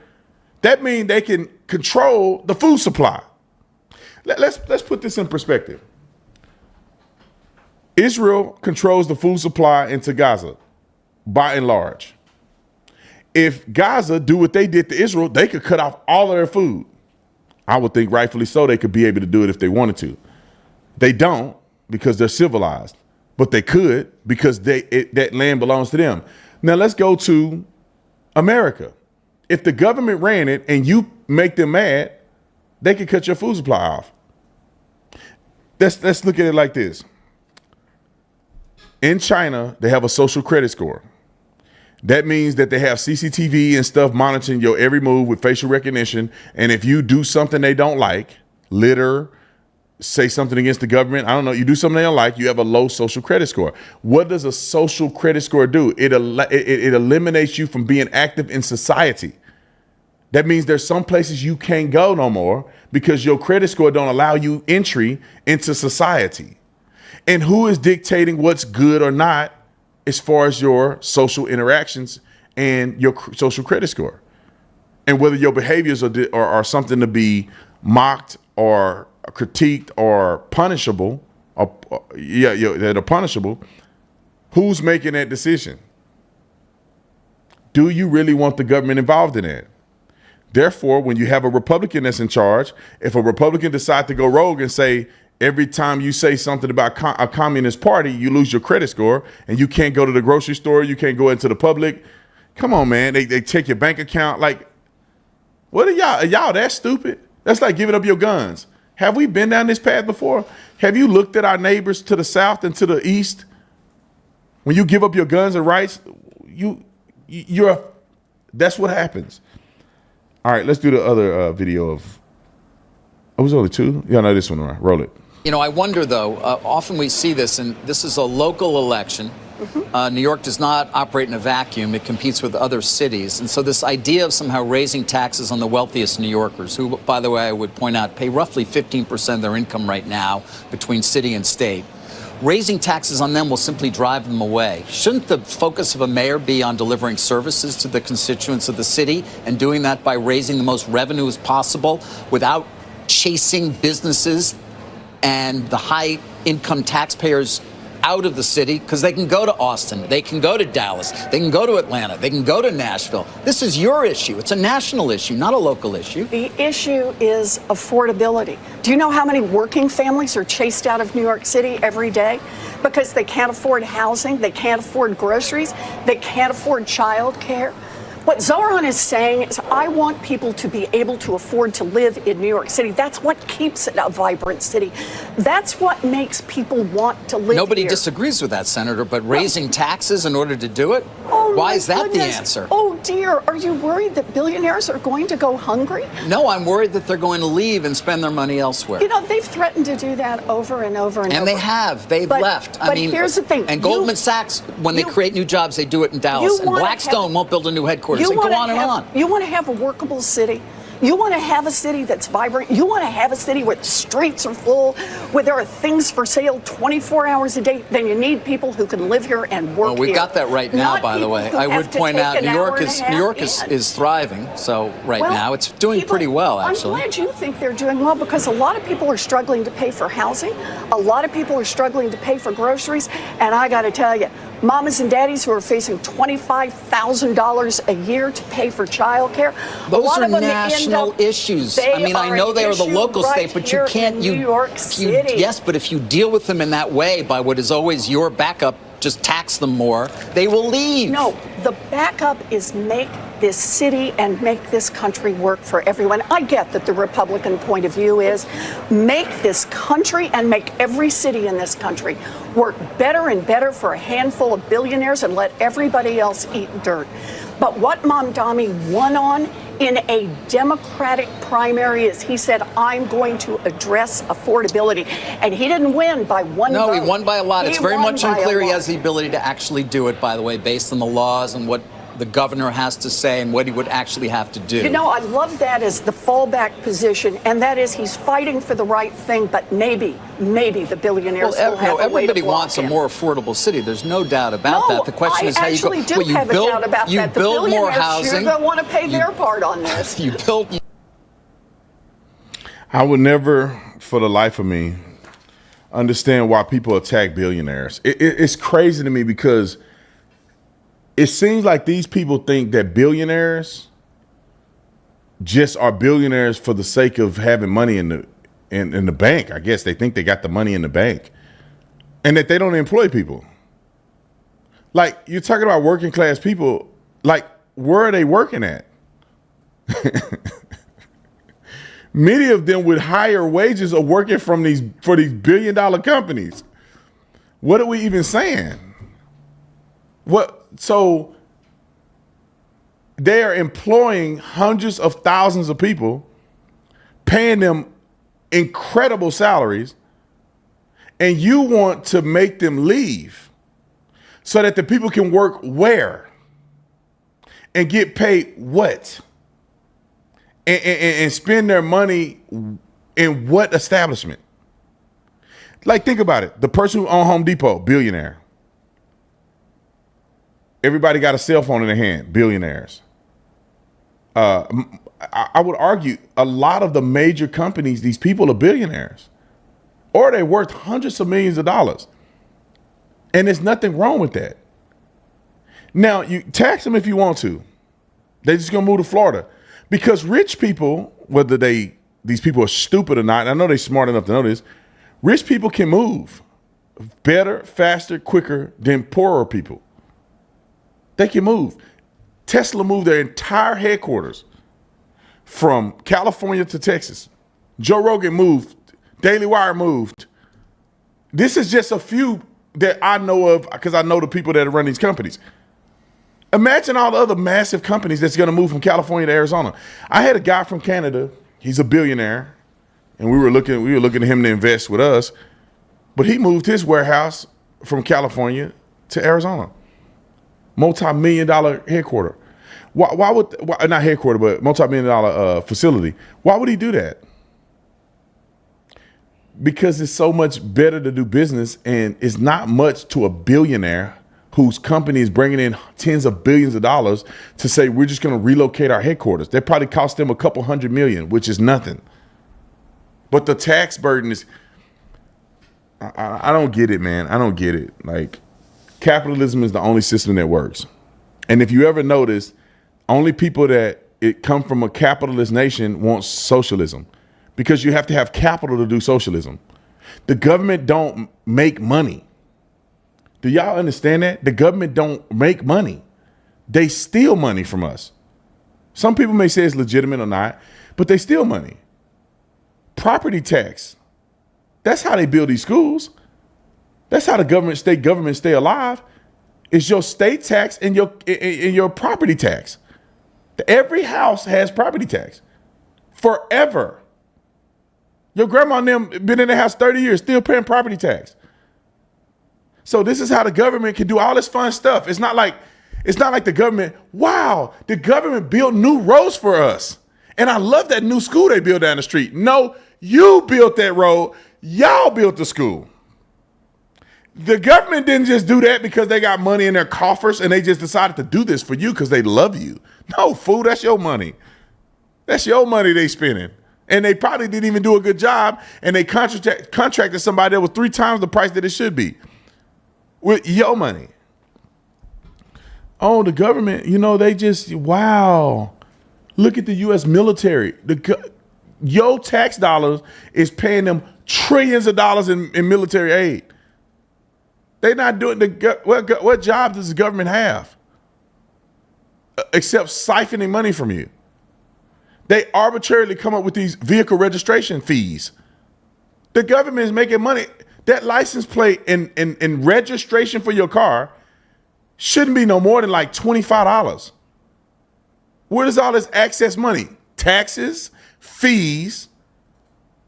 that means they can control the food supply. Let's put this in perspective. Israel controls the food supply into Gaza, by and large. If Gaza do what they did to Israel, they could cut off all of their food. I would think rightfully so they could be able to do it if they wanted to. They don't because they're civilized, but they could because that land belongs to them. Now let's go to America. If the government ran it and you make them mad, they could cut your food supply off. Let's look at it like this. In China, they have a social credit score. That means that they have CCTV and stuff monitoring your every move with facial recognition. And if you do something they don't like, litter, say something against the government, I don't know, you do something they don't like, you have a low social credit score. What does a social credit score do? It eliminates you from being active in society. That means there's some places you can't go no more because your credit score don't allow you entry into society. And who is dictating what's good or not as far as your social interactions and your social credit score? And whether your behaviors are something to be mocked or critiqued or punishable, that are punishable, who's making that decision? Do you really want the government involved in that? Therefore, when you have a Republican that's in charge, if a Republican decides to go rogue and say, every time you say something about a communist party, you lose your credit score and you can't go to the grocery store, you can't go into the public. Come on, man. They take your bank account. Like, what are y'all? Are y'all that stupid? That's like giving up your guns. Have we been down this path before? Have you looked at our neighbors to the south and to the east? When you give up your guns and rights, that's what happens. All right, let's do the other video of. Oh, it was only two? Yeah, no, this one, right? Roll it. You know, I wonder, though, often we see this, and this is a local election. New York does not operate in a vacuum. It competes with other cities. And so this idea of somehow raising taxes on the wealthiest New Yorkers, who, by the way, I would point out, pay roughly 15% of their income right now between city and state, raising taxes on them will simply drive them away. Shouldn't the focus of a mayor be on delivering services to the constituents of the city and doing that by raising the most revenue as possible without chasing businesses and the high-income taxpayers out of the city because they can go to Austin, they can go to Dallas, they can go to Atlanta, they can go to Nashville. This is your issue. It's a national issue, not a local issue. The issue is affordability. Do you know how many working families are chased out of New York City every day because they can't afford housing, they can't afford groceries, they can't afford child care? What Zoran is saying is, I want people to be able to afford to live in New York City. That's what keeps it a vibrant city. That's what makes people want to live Nobody here. disagrees with that, Senator, but raising taxes in order to do it? Why is that the answer? Oh, dear. Are you worried that billionaires are going to go hungry? No, I'm worried that they're going to leave and spend their money elsewhere. You know, they've threatened to do that over and over and over. And they have. They've left. But here's the thing. And Goldman Sachs, when they create new jobs, they do it in Dallas. And Blackstone won't build a new headquarters. They go on and on. You want to have a workable city? You want to have a city that's vibrant? You want to have a city where the streets are full, where there are things for sale 24 hours a day? Then you need people who can live here and work here. Well, we've got that right now, Not by the people way. who I have would to point take out an New hour York and a half in. is thriving. So right Well, now it's doing pretty well, actually. I'm glad you think they're doing well because a lot of people are struggling to pay for housing. A lot of people are struggling to pay for groceries. And I got to tell you, mamas and daddies who are facing $25,000 a year to pay for childcare. Those are national issues. I mean, I know they are the local state, but you can't. New York City. Yes, but if you deal with them in that way, by what is always your backup, just tax them more, they will leave. No, the backup is make this city and make this country work for everyone. I get that the Republican point of view is make this country and make every city in this country work better and better for a handful of billionaires and let everybody else eat dirt. But what Mamdani won on in a Democratic primary is he said, I'm going to address affordability. And he didn't win by one vote. No, he won by a lot. It's very much won by a unclear he lot. has the ability to actually do it, by the way, based on the laws and what the governor has to say and what he would actually have to do. You know, I love that as the fallback position, and that is he's fighting for the right thing, but maybe the billionaires will have a way to everybody block wants a him. more affordable city. There's no doubt about that. The question is how you go. I actually do have a doubt about you that. The build more billionaires housing. sure don't want to pay their part on this. You build. I would never, for the life of me, understand why people attack billionaires. It's crazy to me because it seems like these people think that billionaires just are billionaires for the sake of having money in the bank. I guess they think they got the money in the bank and that they don't employ people. Like, you're talking about working class people. Like, where are they working at? Many of them with higher wages are working for these $1 billion companies. What are we even saying? So they are employing hundreds of thousands of people, paying them incredible salaries, and you want to make them leave so that the people can work where and get paid what? And spend their money in what establishment? Like, think about it. The person who owned Home Depot, billionaire. Everybody got a cell phone in their hand, billionaires. I would argue a lot of the major companies, these people are billionaires. Or they're worth hundreds of millions of dollars. And there's nothing wrong with that. Now, you tax them if you want to. They're just going to move to Florida. Because rich people, whether these people are stupid or not, and I know they're smart enough to know this, rich people can move better, faster, quicker than poorer people. They can move. Tesla moved their entire headquarters from California to Texas. Joe Rogan moved. Daily Wire moved. This is just a few that I know of because I know the people that run these companies. Imagine all the other massive companies that's going to move from California to Arizona. I had a guy from Canada. He's a billionaire, and we were looking at him to invest with us. But he moved his warehouse from California to Arizona. Multi-million-dollar headquarter. Why would not headquarter, but multi-million-dollar facility? Why would he do that? Because it's so much better to do business, and it's not much to a billionaire whose company is bringing in tens of billions of dollars to say, we're just going to relocate our headquarters. That probably cost them a couple $100 million, which is nothing. But the tax burden is, I don't get it, man. I don't get it. Like, capitalism is the only system that works. And if you ever notice, only people that it come from a capitalist nation want socialism, because you have to have capital to do socialism. The government don't make money. Do y'all understand that? The government don't make money. They steal money from us. Some people may say it's legitimate or not, but they steal money. Property tax. That's how they build these schools. That's how the state government stay alive. It's your state tax and your property tax. Every house has property tax. Forever. Your grandma and them been in the house 30 years, still paying property tax. So this is how the government can do all this fun stuff. It's not like the government, wow, the government built new roads for us. And I love that new school they built down the street. No, you built that road. Y'all built the school. The government didn't just do that because they got money in their coffers and they just decided to do this for you because they love you. No, fool, that's your money. That's your money they spending. And they probably didn't even do a good job, and they contracted somebody that was 3 times the price that it should be with your money. Oh, the government, they just, wow. Look at the U.S. military. Your tax dollars is paying them trillions of dollars in military aid. They're not doing what job does the government have except siphoning money from you? They arbitrarily come up with these vehicle registration fees. The government is making money. That license plate and registration for your car shouldn't be no more than like $25. Where does all this excess money? Taxes, fees.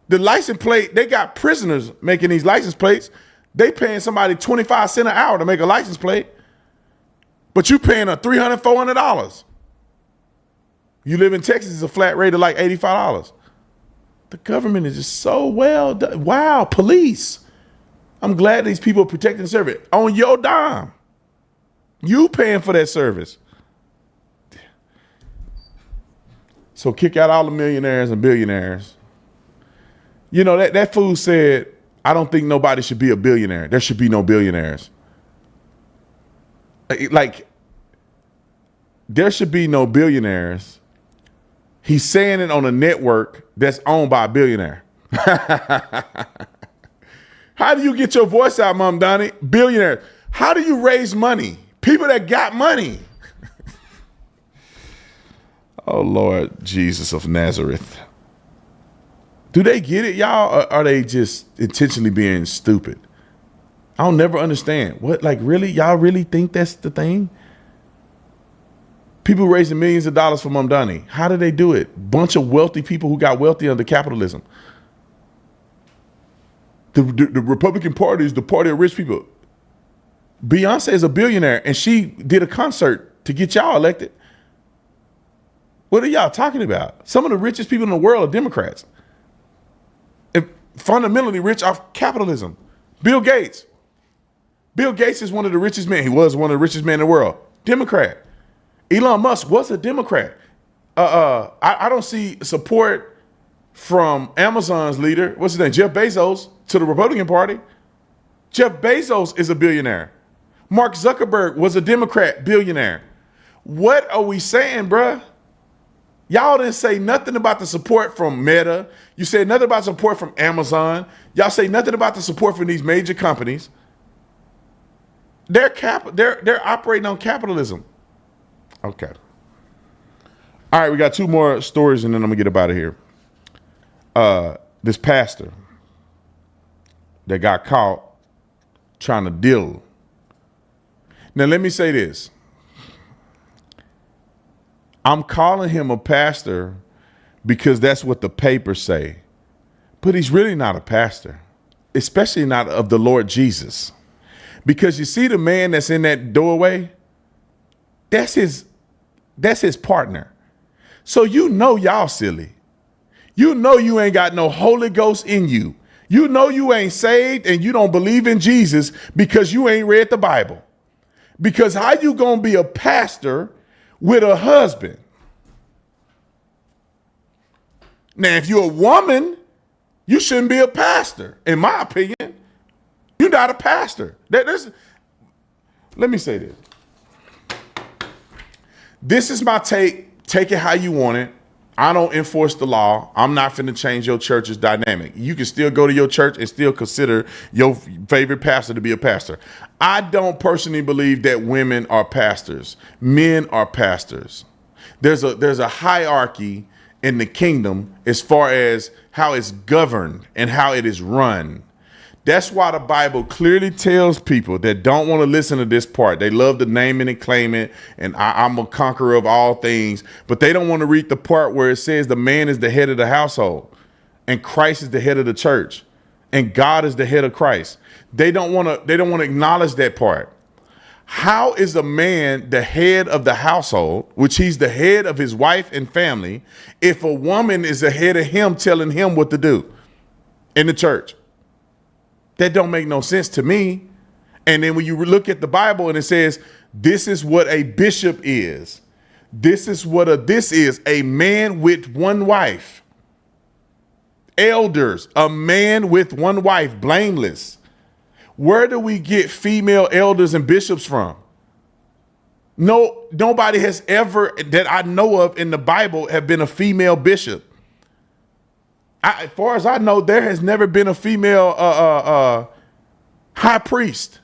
The license plate, they got prisoners making these license plates. They paying somebody 25 cents an hour to make a license plate, but you paying a $300, $400. You live in Texas, it's a flat rate of like $85. The government is just so well done. Wow, police. I'm glad these people are protecting the service on your dime. You paying for that service. So kick out all the millionaires and billionaires. That fool said, I don't think nobody should be a billionaire. There should be no billionaires. Like, there should be no billionaires. He's saying it on a network that's owned by a billionaire. How do you get your voice out, Mom Donnie? Billionaires. How do you raise money? People that got money. Oh, Lord Jesus of Nazareth. Do they get it, y'all? Or are they just intentionally being stupid? I'll never understand. What, like, really? Y'all really think that's the thing? People raising millions of dollars for Mom Donnie. How do they do it? Bunch of wealthy people who got wealthy under capitalism. The Republican Party is the party of rich people. Beyonce is a billionaire, and she did a concert to get y'all elected. What are y'all talking about? Some of the richest people in the world are Democrats. Fundamentally rich off capitalism. Bill Gates. Bill Gates is one of the richest men. He was one of the richest men in the world. Democrat. Elon Musk was a Democrat. I don't see support from Amazon's leader, what's his name, Jeff Bezos, to the Republican Party. Jeff Bezos is a billionaire. Mark Zuckerberg was a Democrat billionaire. What are we saying, bruh? Y'all didn't say nothing about the support from Meta. You said nothing about support from Amazon. Y'all say nothing about the support from these major companies. They're operating on capitalism. Okay. All right, we got 2 more stories and then I'm gonna get up out of here. This pastor that got caught trying to deal. Now let me say this. I'm calling him a pastor because that's what the papers say. But he's really not a pastor, especially not of the Lord Jesus. Because you see the man that's in that doorway, that's his partner. So y'all silly. You ain't got no Holy Ghost in you. You ain't saved and you don't believe in Jesus because you ain't read the Bible. Because how you gonna be a pastor with a husband? Now, if you're a woman You shouldn't be a pastor, in my opinion. You're not a pastor. Let me say this. This is my take. Take it how you want it. I don't enforce the law. I'm not finna change your church's dynamic. You can still go to your church and still consider your favorite pastor to be a pastor. I don't personally believe that women are pastors. Men are pastors. There's a hierarchy in the kingdom as far as how it's governed and how it is run. That's why the Bible clearly tells people that don't want to listen to this part. They love to name it and claim it, and I'm a conqueror of all things, but they don't want to read the part where it says the man is the head of the household, and Christ is the head of the church, and God is the head of Christ. They don't want to acknowledge that part. How is a man the head of the household, which he's the head of his wife and family, if a woman is the head of him telling him what to do in the church? That don't make no sense to me. And then when you look at the Bible and it says, this is what a bishop is. This is what this is, a man with one wife. Elders, a man with one wife, blameless. Where do we get female elders and bishops from? No, nobody has ever, that I know of in the Bible, have been a female bishop. As far as I know, there has never been a female high priest.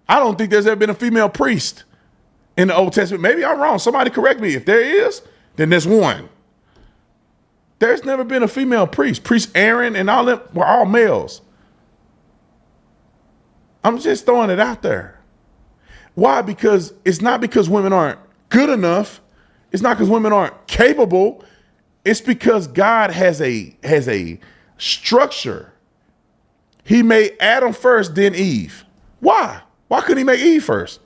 I don't think there's ever been a female priest in the Old Testament. Maybe I'm wrong. Somebody correct me. If there is, then there's one. There's never been a female priest. Priest Aaron and all them were all males. I'm just throwing it out there. Why? Because it's not because women aren't good enough. It's not because women aren't capable. It's because God has a structure. He made Adam first, then Eve. Why? Why couldn't he make Eve first?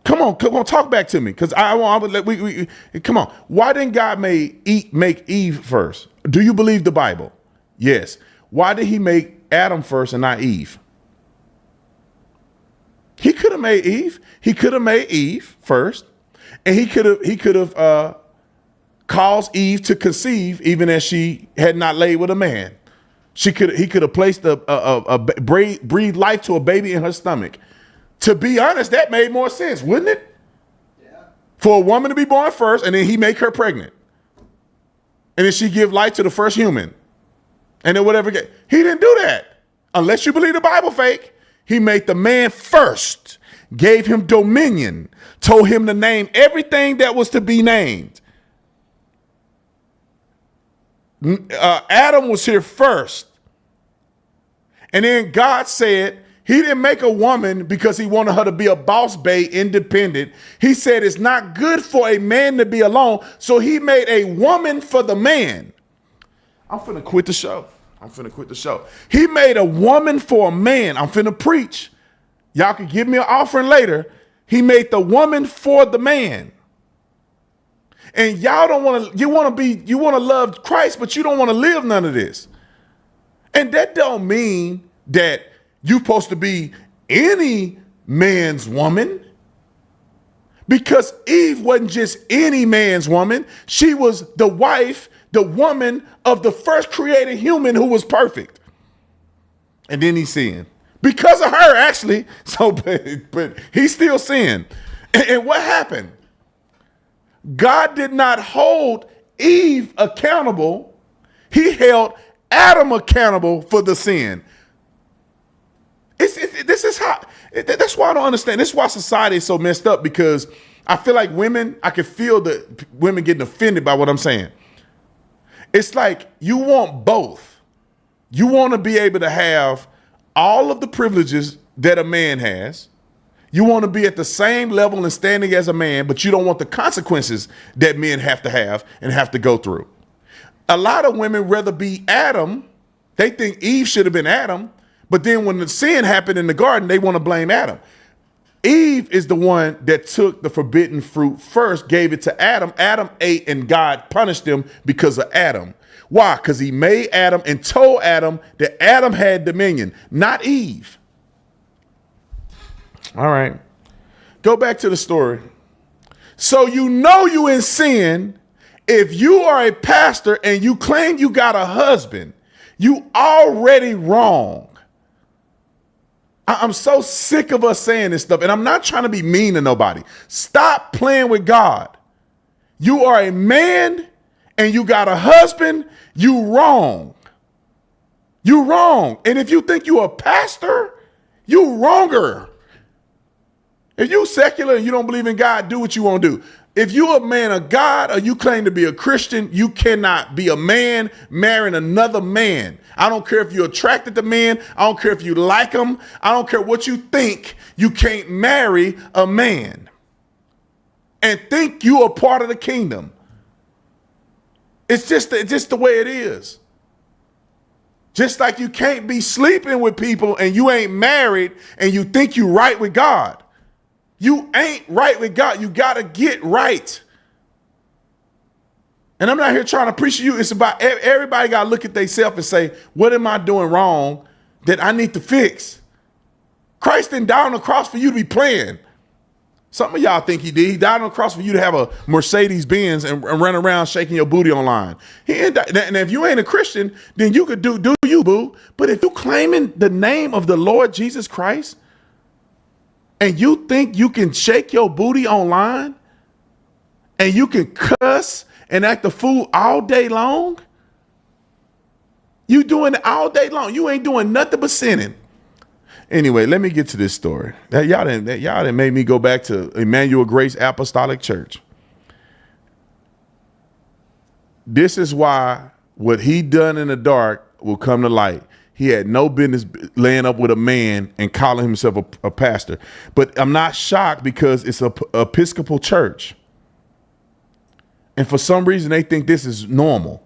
Come on, talk back to me, because come on. Why didn't God make Eve first? Do you believe the Bible? Yes. Why did he make Adam first and not Eve? He could have made Eve. He could have made Eve first, and he could have caused Eve to conceive, even as she had not laid with a man. He could have placed breathed life to a baby in her stomach. To be honest, that made more sense, wouldn't it? Yeah. For a woman to be born first, and then he make her pregnant, and then she give life to the first human, and then whatever. He didn't do that, unless you believe the Bible fake. He made the man first, gave him dominion, told him to name everything that was to be named. Adam was here first. And then God said he didn't make a woman because he wanted her to be a boss babe, independent. He said it's not good for a man to be alone. So he made a woman for the man. I'm finna quit the show. He made a woman for a man. I'm finna preach. Y'all can give me an offering later. He made the woman for the man. And y'all don't want to, you want to love Christ, but you don't want to live none of this. And that don't mean that you're supposed to be any man's woman. Because Eve wasn't just any man's woman. She was the wife, the woman of the first created human who was perfect. And then he sinned. Because of her, actually. So, but he still sinned. And what happened? God did not hold Eve accountable. He held Adam accountable for the sin. That's why I don't understand. This is why society is so messed up, because I feel like I can feel the women getting offended by what I'm saying. It's like you want both. You want to be able to have all of the privileges that a man has. You want to be at the same level and standing as a man, but you don't want the consequences that men have to have and have to go through. A lot of women rather be Adam. They think Eve should have been Adam, but then when the sin happened in the garden, they want to blame Adam. Eve is the one that took the forbidden fruit first, gave it to Adam. Adam ate, and God punished him because of Adam. Why? Because he made Adam and told Adam that Adam had dominion, not Eve. All right. Go back to the story. So you know you in sin if you are a pastor and you claim you got a husband. You already wrong. I'm so sick of us saying this stuff, and I'm not trying to be mean to nobody. Stop playing with God. You are a man and you got a husband, you wrong. You wrong. And if you think you a pastor, you wronger. If you secular and you don't believe in God, do what you want to do. If you a man of God or you claim to be a Christian, you cannot be a man marrying another man. I don't care if you're attracted to men. I don't care if you like them. I don't care what you think. You can't marry a man and think you are part of the kingdom. It's just the way it is. Just like you can't be sleeping with people and you ain't married and you think you right with God. You ain't right with God. You got to get right. And I'm not here trying to preach to you. It's about everybody got to look at themselves and say, what am I doing wrong that I need to fix? Christ didn't die on the cross for you to be playing. Some of y'all think he did. He died on the cross for you to have a Mercedes Benz and run around shaking your booty online. And if you ain't a Christian, then you could do you, boo. But if you claiming the name of the Lord Jesus Christ and you think you can shake your booty online and you can cuss and act a fool all day long, you doing it all day long. You ain't doing nothing but sinning. Anyway, let me get to this story. Y'all didn't make me go back to Emmanuel Grace Apostolic Church. This is why what he done in the dark will come to light. He had no business laying up with a man and calling himself a pastor. But I'm not shocked because it's an Episcopal church. And for some reason, they think this is normal.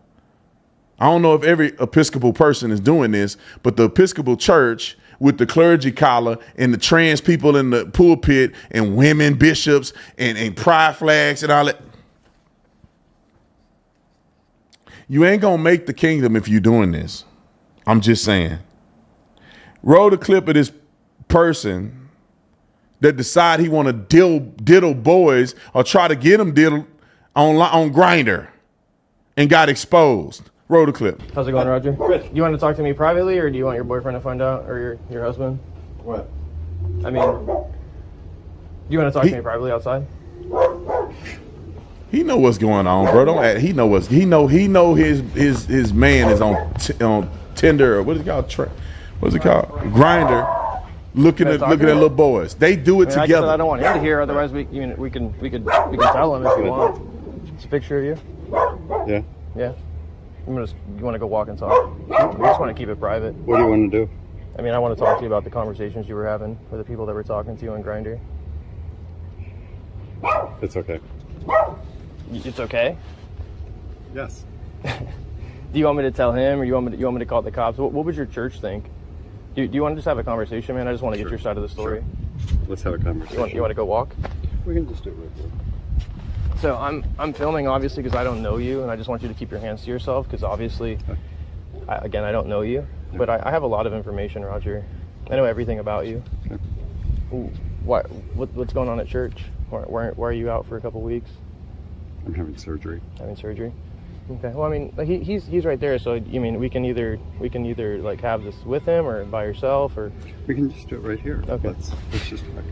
I don't know if every Episcopal person is doing this, but the Episcopal church with the clergy collar and the trans people in the pulpit and women bishops and pride flags and all that. You ain't going to make the kingdom if you're doing this. I'm just saying. Roll the clip of this person that decide he want to diddle boys or try to get them diddled on Grindr and got exposed. Roll the clip. How's it going, Roger? Good. You want to talk to me privately, or do you want your boyfriend to find out, or your husband? What? I mean, do you want to talk to me privately outside? He know what's going on, bro. Don't act. He know his man is on Tinder or what is it called? What's it called? Grindr. Looking at little boys. They do it together. Like I said, I don't want him to hear. Otherwise, we can tell him if you want. It's a picture of you. Yeah. Yeah. You want to go walk and talk? We just want to keep it private. What do you want to do? I mean, I want to talk to you about the conversations you were having with the people that were talking to you on Grindr. It's okay. It's okay? Yes. Do you want me to tell him, or you want me to call the cops? What would your church think? Do you want to just have a conversation, man? I just want to get your side of the story. Sure. Let's have a conversation. You want to go walk? We can just do it right there. So I'm filming, obviously, because I don't know you, and I just want you to keep your hands to yourself, because obviously, I don't know you. Yeah. But I have a lot of information, Roger. I know everything about you. Okay. What's going on at church? Why are you out for a couple weeks? I'm having surgery. Having surgery? Okay. Well, I mean, he's right there. So you mean we can either like have this with him or by yourself, or we can just do it right here. Okay. Let's just talk.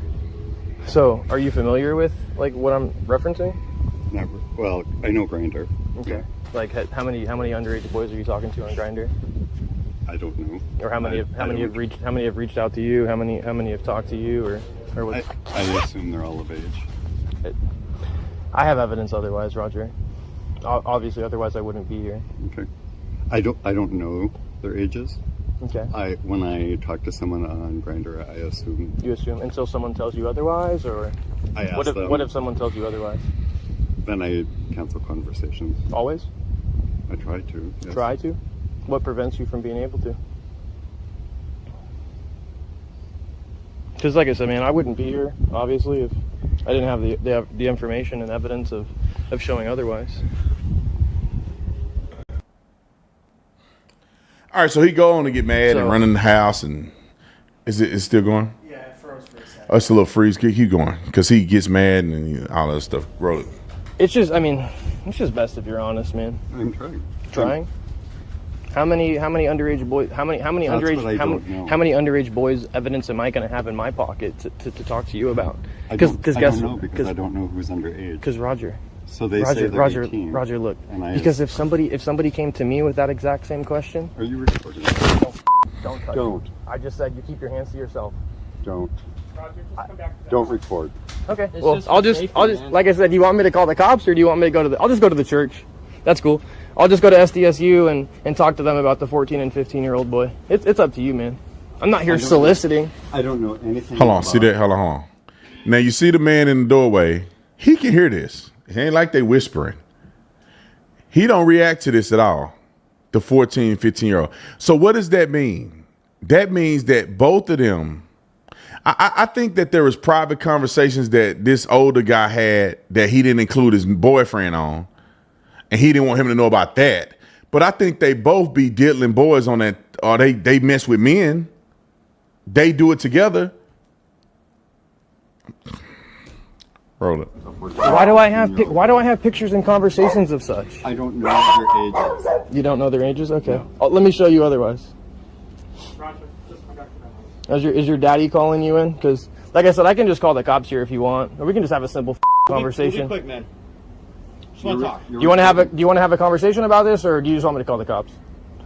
So, are you familiar with like what I'm referencing? Never. Well, I know Grindr. Okay. Like how many underage boys are you talking to on Grindr? I don't know. Or how many have reached out to you? How many have talked to you, or what? I assume they're all of age. I have evidence otherwise, Roger. Obviously, otherwise I wouldn't be here. Okay. I don't know their ages. Okay. When I talk to someone on Grindr, I assume. You assume until someone tells you otherwise, or I ask them. What if someone tells you otherwise? Then I cancel conversations. Always? I try to. Yes. Try to? What prevents you from being able to? Because, like I said, man, I wouldn't be here, obviously, if I didn't have the information and evidence of showing otherwise. All right, so he go on to get mad and run in the house, and is it still going? Yeah, it froze for a second. Oh, it's a little freeze. Keep going, because he gets mad and all that stuff. Roll it. It's just, I mean, it's just best if you're honest, man. I'm trying. Trying? How many underage boys? How many That's what I don't know. how many underage boys evidence am I going to have in my pocket to talk to you about? I don't know because I don't know who's underage. Because Roger. So they say they're 18. Roger, look. And Because if somebody came to me with that exact same question. Are you recording? Don't touch Don't. me. I just said you keep your hands to yourself. Don't. Don't record. Okay. Well, I'll just like I said, do you want me to call the cops or do you want me to go to the? I'll just go to the church. That's cool. I'll just go to SDSU and talk to them about the 14 and 15-year-old boy. It's up to you, man. I'm not here soliciting. I don't know anything. Hold on, see that? Hold on. Now you see the man in the doorway. He can hear this. It ain't like they whispering. He don't react to this at all. The 14, 15-year-old. So what does that mean? That means that both of them. I think that there was private conversations that this older guy had that he didn't include his boyfriend on. And he didn't want him to know about that. But I think they both be diddling boys on that, or they mess with men. They do it together. Roll it. Why do I have pictures and conversations of such? I don't know their ages. You don't know their ages? Okay. No. Oh, let me show you otherwise. Is your daddy calling you in? Because, like I said, I can just call the cops here if you want, or we can just have a simple conversation. We'll be quick, man. Just want to talk. Do you want to have a conversation about this, or do you just want me to call the cops?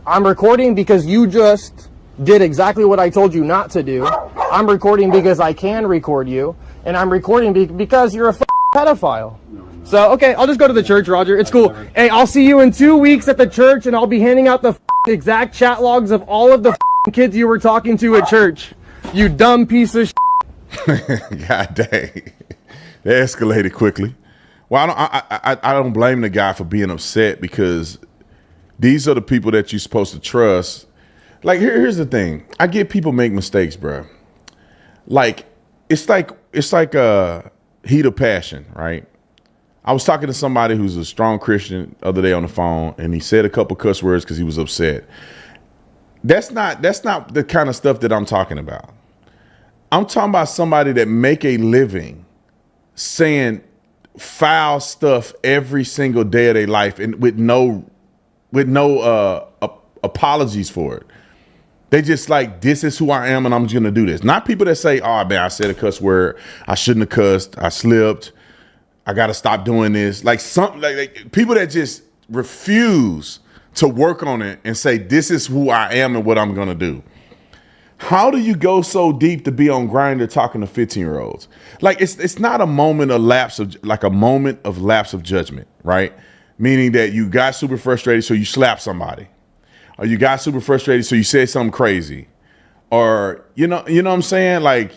I'm recording because you just did exactly what I told you not to do. I'm recording because I can record you, and I'm recording because you're a pedophile. So, okay, I'll just go to the church, Roger. It's cool. Hey, I'll see you in 2 weeks at the church, and I'll be handing out the exact chat logs of all of the kids you were talking to at church. You dumb piece of God dang. They escalated quickly. Well, I don't blame the guy for being upset because these are the people that you're supposed to trust. Like, here's the thing. I get people make mistakes, bro. Like, it's like a heat of passion, right? I was talking to somebody who's a strong Christian the other day on the phone, and he said a couple cuss words because he was upset. That's not the kind of stuff that I'm talking about. I'm talking about somebody that make a living saying foul stuff every single day of their life and with no apologies for it. They just like, this is who I am and I'm just gonna do this. Not people that say, oh man, I said a cuss word, I shouldn't have cussed, I slipped, I gotta stop doing this. Like something like people that just refuse to work on it and say, this is who I am and what I'm gonna do. How do you go so deep to be on Grindr talking to 15-year-olds? Like it's not a moment of lapse of judgment, right? Meaning that you got super frustrated, so you slapped somebody, or you got super frustrated, so you said something crazy, or you know what I'm saying? Like,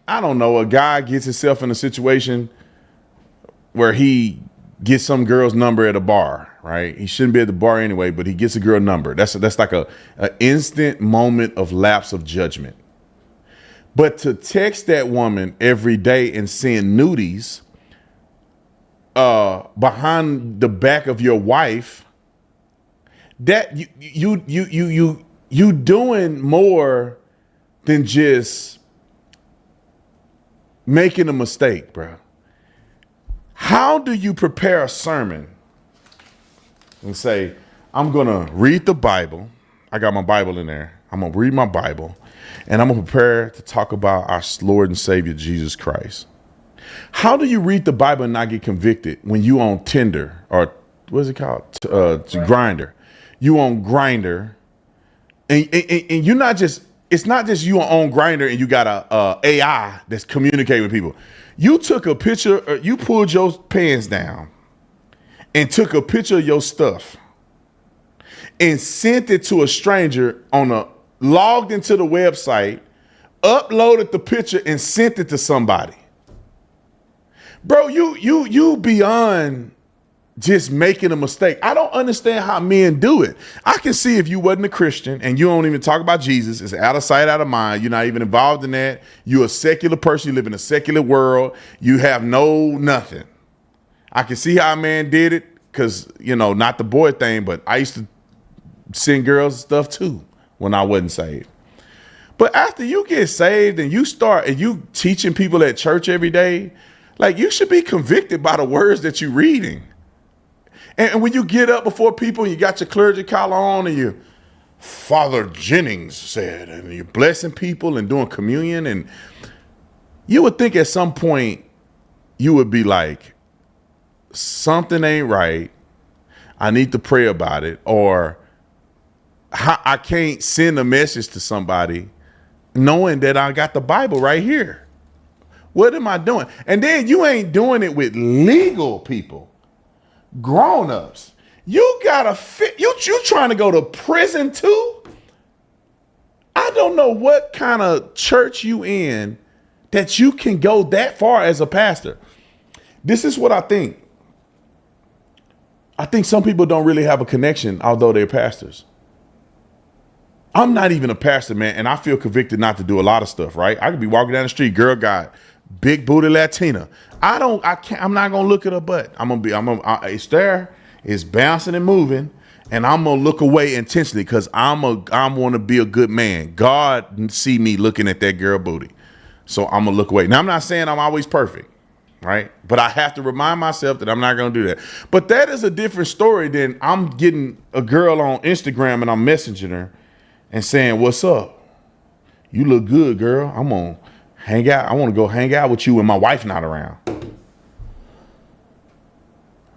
I don't know, a guy gets himself in a situation where he gets some girl's number at a bar, right? He shouldn't be at the bar anyway, but he gets a girl number. That's like an instant moment of lapse of judgment. But to text that woman every day and send nudies behind the back of your wife, that you doing more than just making a mistake, bro. How do you prepare a sermon and say, I'm going to read the Bible. I got my Bible in there. I'm going to read my Bible, and I'm going to prepare to talk about our Lord and Savior, Jesus Christ. How do you read the Bible and not get convicted when you on Tinder or what is it called? Grindr. You on Grindr, and you're not just, it's not just you on Grindr and you got a AI that's communicating with people. You took a picture, you pulled your pants down and took a picture of your stuff and sent it to a stranger logged into the website, uploaded the picture and sent it to somebody. Bro, you beyond just making a mistake. I don't understand how men do it. I can see if you wasn't a Christian and you don't even talk about Jesus, it's out of sight, out of mind. You're not even involved in that. You're a secular person. You live in a secular world. You have nothing. I can see how a man did it because, not the boy thing, but I used to send girls stuff too when I wasn't saved. But after you get saved and you start and you teaching people at church every day, like you should be convicted by the words that you're reading. And when you get up before people, you got your clergy collar on and you, Father Jennings said, and you're blessing people and doing communion, and you would think at some point you would be like, something ain't right. I need to pray about it, or I can't send a message to somebody knowing that I got the Bible right here. What am I doing? And then you ain't doing it with legal people, grown-ups. You gotta fit. You trying to go to prison too? I don't know what kind of church you in that you can go that far as a pastor. This is what I think. I think some people don't really have a connection, although they're pastors. I'm not even a pastor, man, and I feel convicted not to do a lot of stuff, right? I could be walking down the street, girl got big booty Latina. I'm not gonna look at her butt. It's there, it's bouncing and moving, and I'm gonna look away intentionally because I want to be a good man. God see me looking at that girl booty, so I'm gonna look away. Now I'm not saying I'm always perfect, right? But I have to remind myself that I'm not gonna do that. But that is a different story than I'm getting a girl on Instagram and I'm messaging her and saying, "What's up? You look good, girl. I'm gonna hang out. I want to go hang out with you when my wife not around."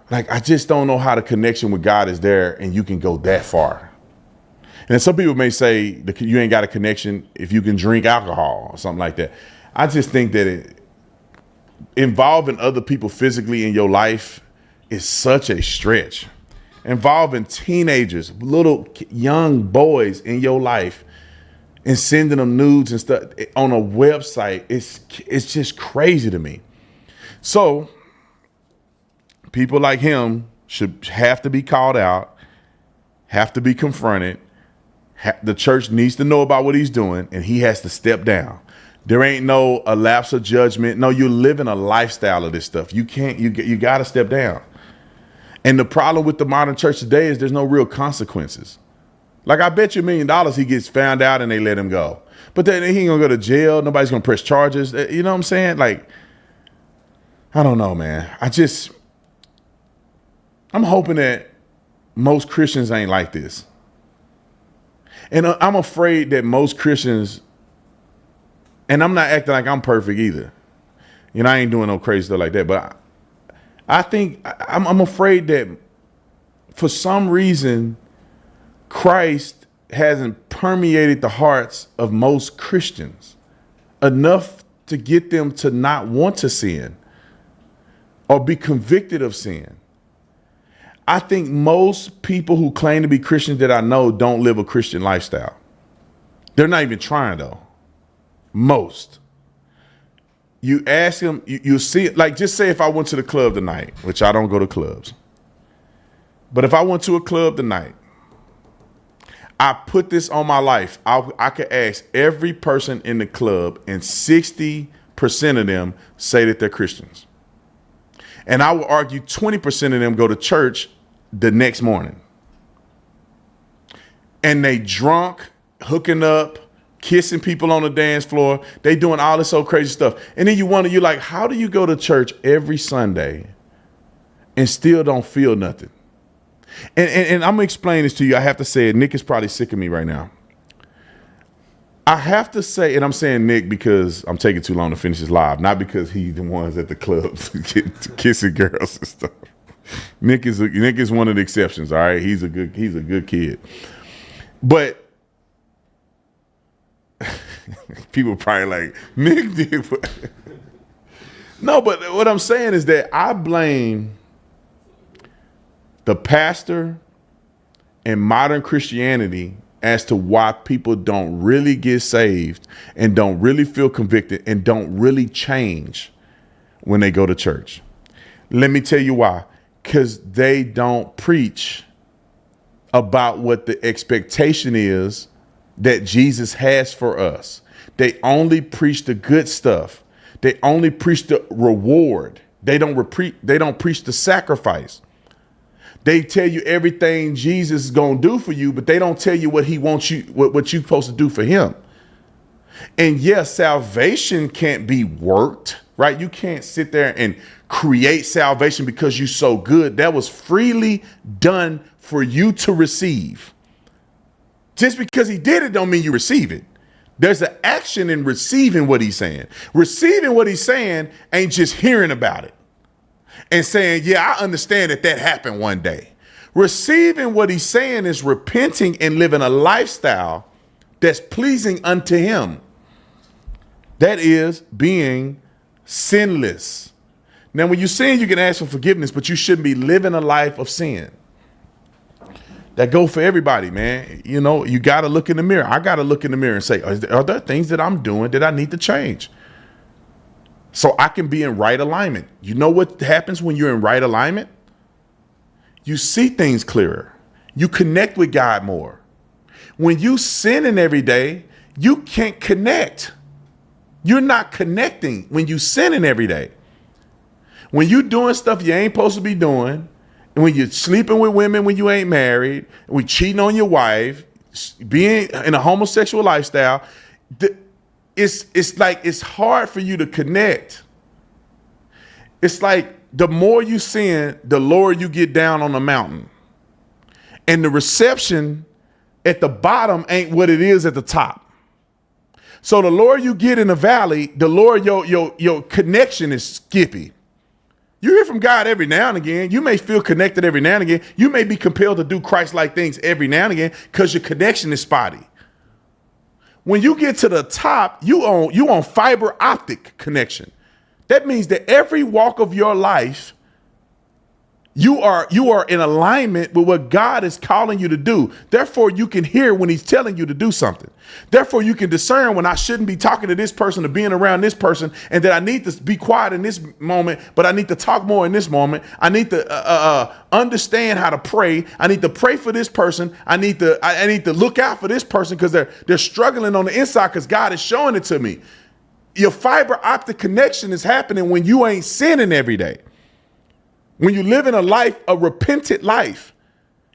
Like, I just don't know how the connection with God is there and you can go that far. And some people may say that you ain't got a connection if you can drink alcohol or something like that. I just think that involving other people physically in your life is such a stretch. Involving teenagers, little young boys in your life and sending them nudes and stuff on a website, it's just crazy to me. So people like him should have to be called out, have to be confronted. The church needs to know about what he's doing, and he has to step down. There ain't no a lapse of judgment. No, you're living a lifestyle of this stuff. You got to step down. And the problem with the modern church today is there's no real consequences. Like, I bet you $1 million he gets found out and they let him go. But then he ain't gonna go to jail. Nobody's gonna press charges. You know what I'm saying? Like, I don't know, man. I'm hoping that most Christians ain't like this. And I'm afraid that most Christians, and I'm not acting like I'm perfect either. You know, I ain't doing no crazy stuff like that. But I think I'm afraid that for some reason, Christ hasn't permeated the hearts of most Christians enough to get them to not want to sin or be convicted of sin. I think most people who claim to be Christians that I know don't live a Christian lifestyle. They're not even trying, though. Most. You ask them, you see, like, just say if I went to the club tonight, which I don't go to clubs. But if I went to a club tonight, I put this on my life. I could ask every person in the club, and 60% of them say that they're Christians. And I will argue 20% of them go to church the next morning. And they drunk, hooking up, kissing people on the dance floor. They doing all this so crazy stuff. And then you're like, how do you go to church every Sunday and still don't feel nothing? And I'm going to explain this to you. I have to say it. Nick is probably sick of me right now. I have to say, and I'm saying Nick because I'm taking too long to finish this live, not because he's the ones at the clubs kissing girls and stuff. Nick is one of the exceptions, all right? He's a good kid. But people probably like, Nick did what? No, but what I'm saying is that I blame the pastor and modern Christianity as to why people don't really get saved and don't really feel convicted and don't really change when they go to church. Let me tell you why. Because they don't preach about what the expectation is that Jesus has for us. They only preach the good stuff. They only preach the reward. They don't preach the sacrifice. They tell you everything Jesus is going to do for you, but they don't tell you what he wants you, what you're supposed to do for him. And yes, salvation can't be worked, right? You can't sit there and create salvation because you're so good. That was freely done for you to receive. Just because he did it don't mean you receive it. There's an action in receiving what he's saying. Receiving what he's saying ain't just hearing about it and saying, yeah, I understand that happened one day. Receiving what he's saying is repenting and living a lifestyle that's pleasing unto him. That is being sinless. Now, when you sin, you can ask for forgiveness, but you shouldn't be living a life of sin. That go for everybody, man. You know, you got to look in the mirror. I got to look in the mirror and say, are there things that I'm doing that I need to change? So I can be in right alignment. You know what happens when you're in right alignment? You see things clearer. You connect with God more. When you sinning every day, you can't connect. You're not connecting when you sinning every day. When you doing stuff you ain't supposed to be doing, and when you're sleeping with women when you ain't married, and we cheating on your wife, being in a homosexual lifestyle, it's like it's hard for you to connect. It's like the more you sin, the lower you get down on the mountain. And the reception at the bottom ain't what it is at the top. So the lower you get in the valley, the lower your connection is skippy. You hear from God every now and again. You may feel connected every now and again. You may be compelled to do Christ-like things every now and again because your connection is spotty. When you get to the top, you on fiber optic connection. That means that every walk of your life, you are in alignment with what God is calling you to do. Therefore, you can hear when he's telling you to do something. Therefore, you can discern when I shouldn't be talking to this person or being around this person, and that I need to be quiet in this moment, but I need to talk more in this moment. I need to understand how to pray. I need to pray for this person. I need to look out for this person because they're struggling on the inside because God is showing it to me. Your fiber optic connection is happening when you ain't sinning every day. When you live in a repentant life,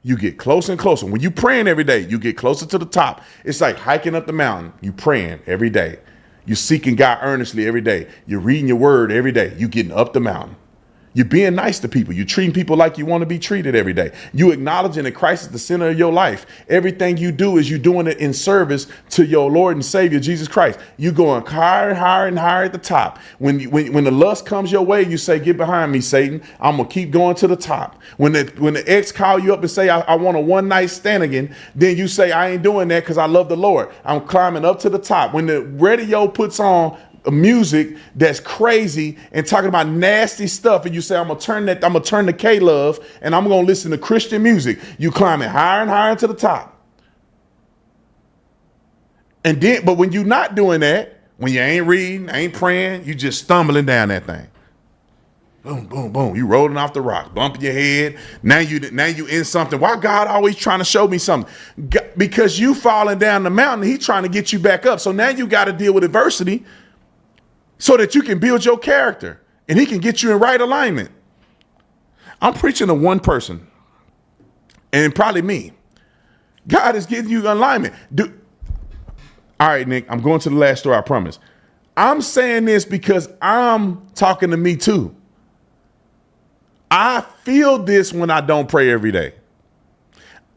you get closer and closer. When you praying every day, you get closer to the top. It's like hiking up the mountain. You praying every day. You seeking God earnestly every day. You're reading your word every day. You getting up the mountain. You're being nice to people. You're treating people like you want to be treated every day. You acknowledging that Christ is the center of your life. Everything you do is you doing it in service to your Lord and Savior, Jesus Christ. You going higher and higher and higher at the top. When the lust comes your way, you say, get behind me, Satan. I'm going to keep going to the top. When the ex call you up and say, I want a one night stand again, then you say, I ain't doing that because I love the Lord. I'm climbing up to the top. When the radio puts on music that's crazy and talking about nasty stuff, and you say, I'm gonna turn to K-Love and I'm gonna listen to Christian music, you climbing higher and higher to the top. And then, but when you're not doing that, when you ain't reading, ain't praying, you just stumbling down that thing. Boom, boom, boom. You rolling off the rocks, bumping your head. Now you in something. Why God always trying to show me something? Because you falling down the mountain, he's trying to get you back up. So now you got to deal with adversity so that you can build your character and he can get you in right alignment. I'm preaching to one person, and probably me. God is getting you alignment. All right, Nick, I'm going to the last story, I promise. I'm saying this because I'm talking to me too. I feel this when I don't pray every day.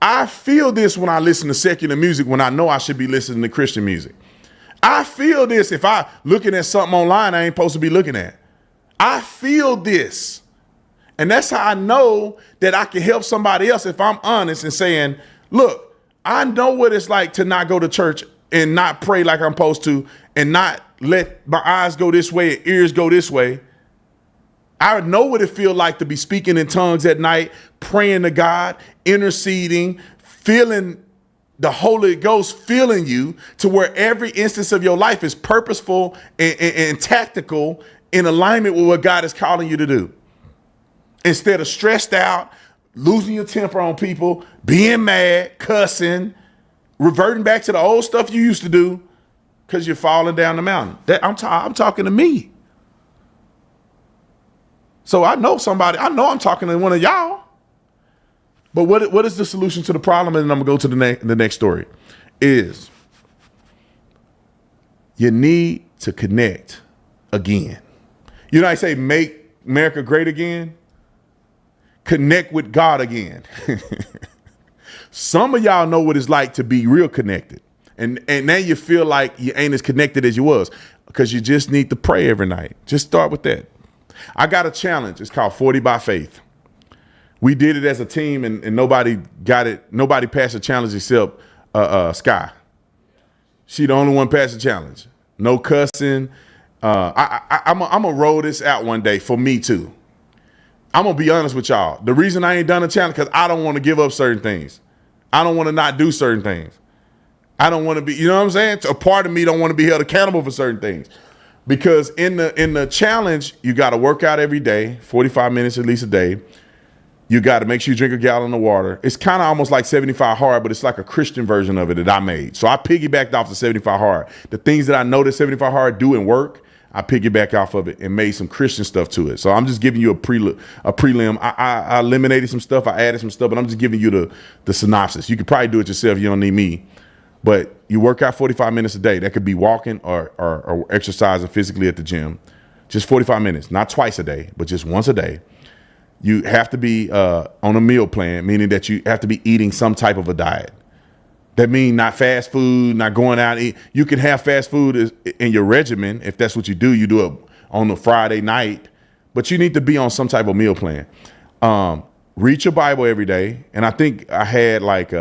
I feel this when I listen to secular music when I know I should be listening to Christian music. I feel this if I looking at something online I ain't supposed to be looking at. I feel this. And that's how I know that I can help somebody else if I'm honest and saying, look, I know what it's like to not go to church and not pray like I'm supposed to and not let my eyes go this way and ears go this way. I know what it feels like to be speaking in tongues at night, praying to God, interceding, feeling the Holy Ghost filling you to where every instance of your life is purposeful and tactical in alignment with what God is calling you to do. Instead of stressed out, losing your temper on people, being mad, cussing, reverting back to the old stuff you used to do because you're falling down the mountain. I'm talking to me. So I know I'm talking to one of y'all. But what is the solution to the problem? And I'm going to go to the next story. Is You need to connect again. You know, I say make America great again. Connect with God again. Some of y'all know what it's like to be real connected. And now you feel like you ain't as connected as you was because you just need to pray every night. Just start with that. I got a challenge. It's called 40 by Faith. We did it as a team and nobody got it. Nobody passed the challenge except Sky. She the only one passed the challenge. No cussing. I'm gonna roll this out one day for me too. I'm gonna be honest with y'all. The reason I ain't done a challenge because I don't want to give up certain things. I don't want to not do certain things. I don't want to be, you know what I'm saying? A part of me don't want to be held accountable for certain things. Because in the challenge, you got to work out every day, 45 minutes at least a day. You got to make sure you drink a gallon of water. It's kind of almost like 75 hard, but it's like a Christian version of it that I made. So I piggybacked off the 75 hard. The things that I know that 75 hard do and work, I piggyback off of it and made some Christian stuff to it. So I'm just giving you a prelim. I eliminated some stuff. I added some stuff, but I'm just giving you the synopsis. You could probably do it yourself. You don't need me. But you work out 45 minutes a day. That could be walking or exercising physically at the gym. Just 45 minutes, not twice a day, but just once a day. You have to be on a meal plan, meaning that you have to be eating some type of a diet. That means not fast food, not going out and eat. You can have fast food in your regimen if that's what you do. You do it on the Friday night, but you need to be on some type of meal plan. Read your Bible every day. And I think I had like,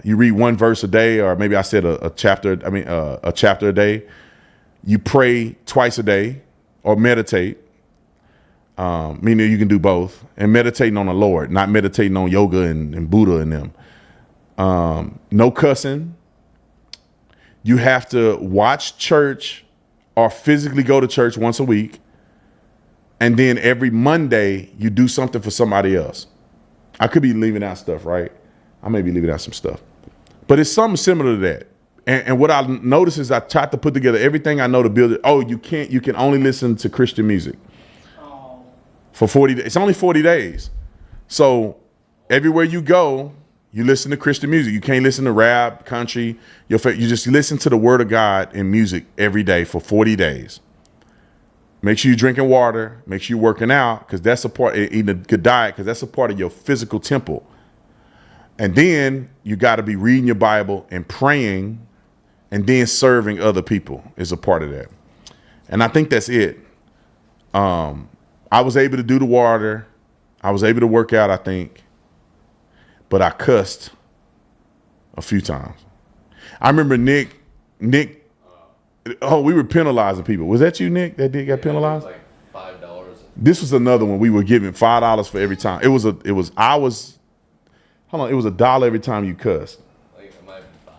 you read one verse a day, or maybe I said a chapter a day. You pray twice a day or meditate, meaning you can do both, and meditating on the Lord, not meditating on yoga and Buddha and them. No cussing. You have to watch church or physically go to church once a week. And then every Monday you do something for somebody else. I could be leaving out stuff, right? I may be leaving out some stuff, but it's something similar to that. And what I noticed is I tried to put together everything I know to build it. Oh, you can only listen to Christian music for 40 days. It's only 40 days. So everywhere you go, you listen to Christian music. You can't listen to rap, country. You just listen to the word of God in music every day for 40 days. Make sure you're drinking water. Make sure you're working out, because that's a part, eating a good diet, because that's a part of your physical temple. And then you got to be reading your Bible and praying, and then serving other people is a part of that. And I think that's it. I was able to do the water. I was able to work out, I think. But I cussed a few times. I remember Nick, we were penalizing people. Was that you, Nick, that got penalized? It was like $5. This was another one. We were giving $5 for every time. It was $1 every time you cussed. Like it might be 5.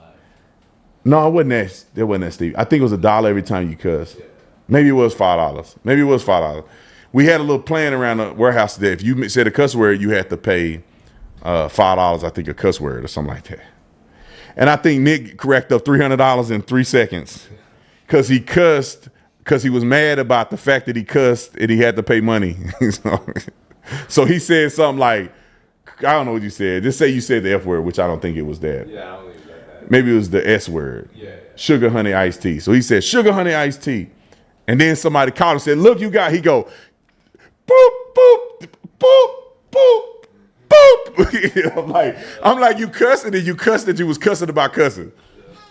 No, it wasn't that Steve. I think it was $1 every time you cussed. Yeah. Maybe it was $5. We had a little plan around the warehouse today. If you said a cuss word, you had to pay $5, I think, a cuss word or something like that. And I think Nick racked up $300 in 3 seconds because he cussed, because he was mad about the fact that he cussed and he had to pay money. So he said something like, I don't know what you said. Just say you said the F word, which I don't think it was that. Yeah, I don't think it was that. Maybe it was the S word. Yeah. Sugar, honey, iced tea. So he said, sugar, honey, iced tea. And then somebody called and said, look, he go, boop, boop, boop, boop. Boop. I'm like, you cussing, and you cussed that you was cussing about cussing.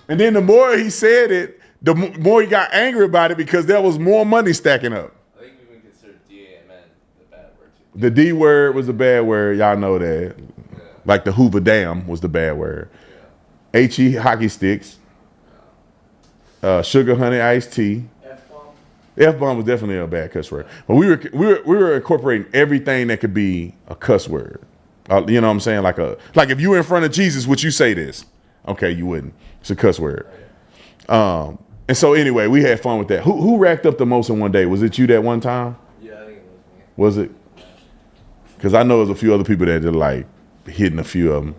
And then the more he said it, the more he got angry about it, because there was more money stacking up. I think we would consider DAMN the bad word too. The D word was the bad word. Y'all know that. Yeah. Like the Hoover Dam was the bad word. Yeah. HE hockey sticks. Sugar, honey, iced tea. F-bomb was definitely a bad cuss word. But we were incorporating everything that could be a cuss word. You know what I'm saying? Like if you were in front of Jesus, would you say this? Okay, you wouldn't. It's a cuss word. And so anyway, we had fun with that. Who racked up the most in one day? Was it you that one time? Yeah, I think it was me. Was it? Because I know there's a few other people that are like hitting a few of them.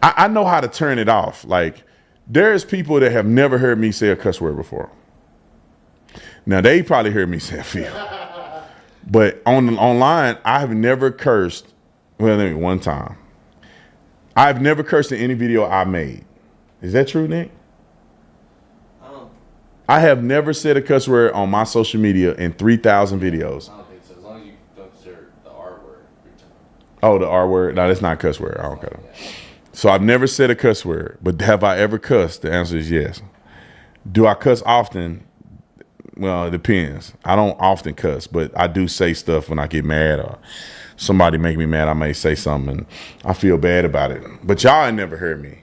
I know how to turn it off. Like, there's people that have never heard me say a cuss word before. Now, they probably heard me say a few. But online, I have never cursed. Well, maybe one time. I've never cursed in any video I made. Is that true, Nick? I have never said a cuss word on my social media in 3,000 videos. I don't think so. As long as you don't consider the R word. Oh, the R word? No, that's not a cuss word. I don't cut them. So I've never said a cuss word, but have I ever cussed? The answer is yes. Do I cuss often? Well, it depends. I don't often cuss, but I do say stuff when I get mad or somebody make me mad. I may say something and I feel bad about it. But y'all ain't never heard me.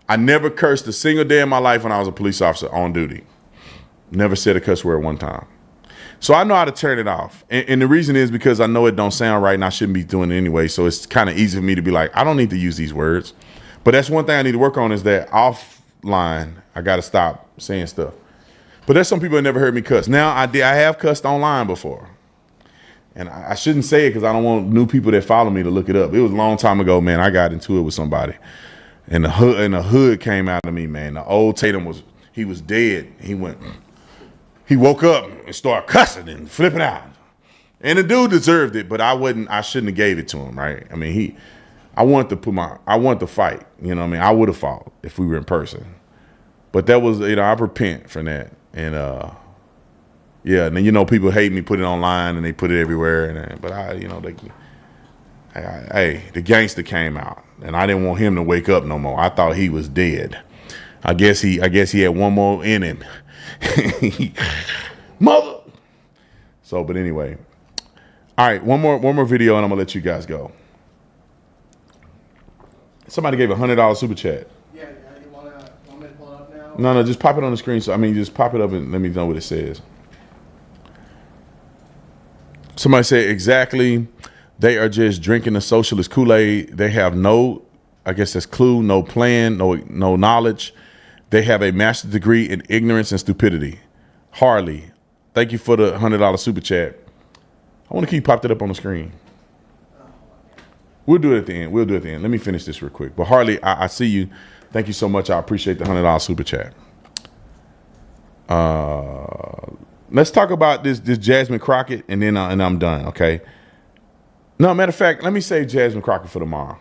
I never cursed a single day in my life when I was a police officer on duty. Never said a cuss word one time. So I know how to turn it off. And the reason is because I know it don't sound right and I shouldn't be doing it anyway. So it's kind of easy for me to be like, I don't need to use these words. But that's one thing I need to work on is that offline, I got to stop saying stuff. But there's some people that never heard me cuss. Now, I have cussed online before. And I shouldn't say it because I don't want new people that follow me to look it up. It was a long time ago, man. I got into it with somebody. And the hood came out of me, man. The old Tatum he was dead. He woke up and started cussing and flipping out. And the dude deserved it, but I shouldn't have gave it to him, right? I mean, I wanted to fight. You know what I mean? I would have fought if we were in person. But that was, I repent for that. And yeah, and then people hate me, put it online and they put it everywhere. But the gangster came out and I didn't want him to wake up no more. I thought he was dead. I guess he had one more in him. Mother. So, but anyway. All right, one more video and I'm gonna let you guys go. Somebody gave $100 super chat. Yeah, you want me to pull it up now? No, just pop it on the screen. Just pop it up and let me know what it says. Somebody said exactly. They are just drinking the socialist Kool-Aid. They have no, I guess that's clue, no plan, no knowledge. They have a master's degree in ignorance and stupidity. Harley, thank you for the $100 super chat. I want to keep popped it up on the screen. We'll do it at the end. Let me finish this real quick. But Harley, I see you. Thank you so much. I appreciate the $100 super chat. Let's talk about this Jasmine Crockett, and then I'm done. Okay. No, matter of fact, let me save Jasmine Crockett for tomorrow.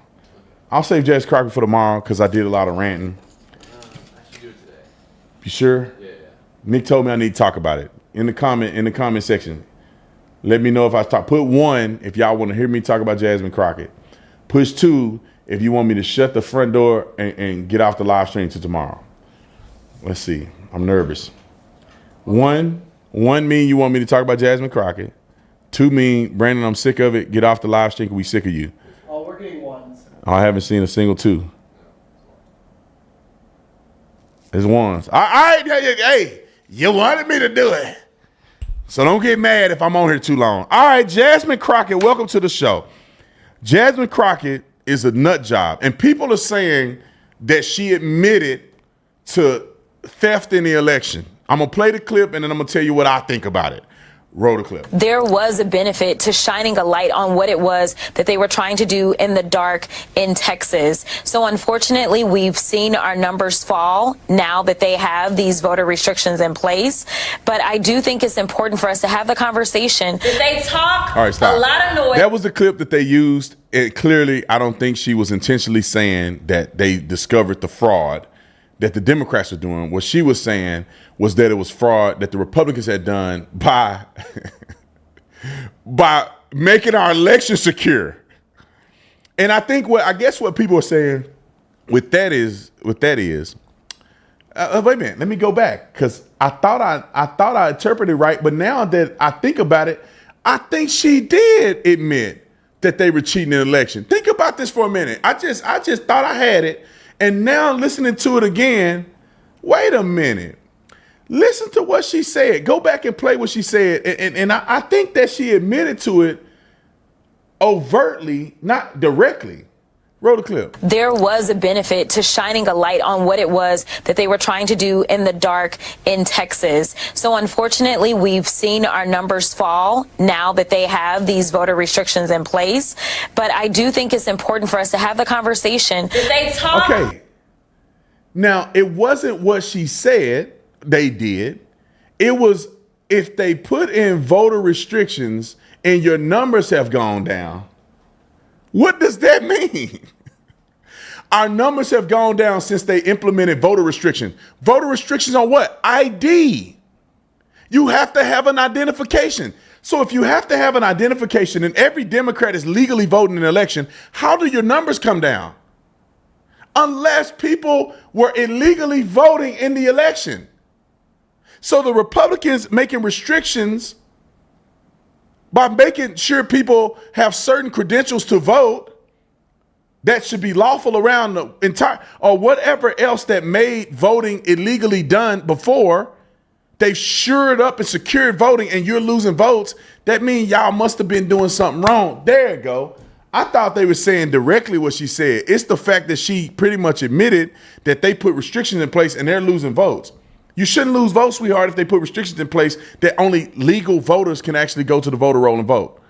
I'll save Jasmine Crockett for tomorrow because I did a lot of ranting. I should do it today. You sure? Yeah. Nick told me I need to talk about it in the comment section. Let me know if I talk. Put 1 if y'all want to hear me talk about Jasmine Crockett. Push 2 if you want me to shut the front door and get off the live stream to tomorrow. Let's see. I'm nervous. 1 mean you want me to talk about Jasmine Crockett. 2 mean, Brandon, I'm sick of it. Get off the live stream. We sick of you. Oh, we're getting 1s. I haven't seen a single 2. There's 1s. All right, hey, you wanted me to do it. So don't get mad if I'm on here too long. All right, Jasmine Crockett, welcome to the show. Jasmine Crockett is a nut job. And people are saying that she admitted to theft in the election. I'm going to play the clip and then I'm going to tell you what I think about it. Roll the clip. There was a benefit to shining a light on what it was that they were trying to do in the dark in Texas. So unfortunately, we've seen our numbers fall now that they have these voter restrictions in place. But I do think it's important for us to have the conversation. They talk All right, stop. a lot of noise. That was the clip that they used. Clearly, I don't think she was intentionally saying that they discovered the fraud that the Democrats were doing. What she was saying was that it was fraud that the Republicans had done by making our election secure. And I think what people are saying with that is wait a minute, let me go back because I thought I interpreted right, but now that I think about it, I think she did admit that they were cheating in the election. Think about this for a minute. I just thought I had it. And now listening to it again, wait a minute. Listen to what she said. Go back and play what she said. And I think that she admitted to it overtly, not directly. Roll the clip. There was a benefit to shining a light on what it was that they were trying to do in the dark in Texas. So unfortunately, we've seen our numbers fall now that they have these voter restrictions in place. But I do think it's important for us to have the conversation. They talk. Okay. Now, it wasn't what she said they did. It was if they put in voter restrictions and your numbers have gone down. What does that mean? Our numbers have gone down since they implemented voter restriction. Voter restrictions on what? ID. You have to have an identification. So if you have to have an identification and every Democrat is legally voting in an election, how do your numbers come down? Unless people were illegally voting in the election. So the Republicans making restrictions by making sure people have certain credentials to vote that should be lawful around the entire, or whatever else that made voting illegally done before, they've shored up and secured voting and you're losing votes. That means y'all must have been doing something wrong. There you go. I thought they were saying directly what she said. It's the fact that she pretty much admitted that they put restrictions in place and they're losing votes. You shouldn't lose votes, sweetheart, if they put restrictions in place that only legal voters can actually go to the voter roll and vote.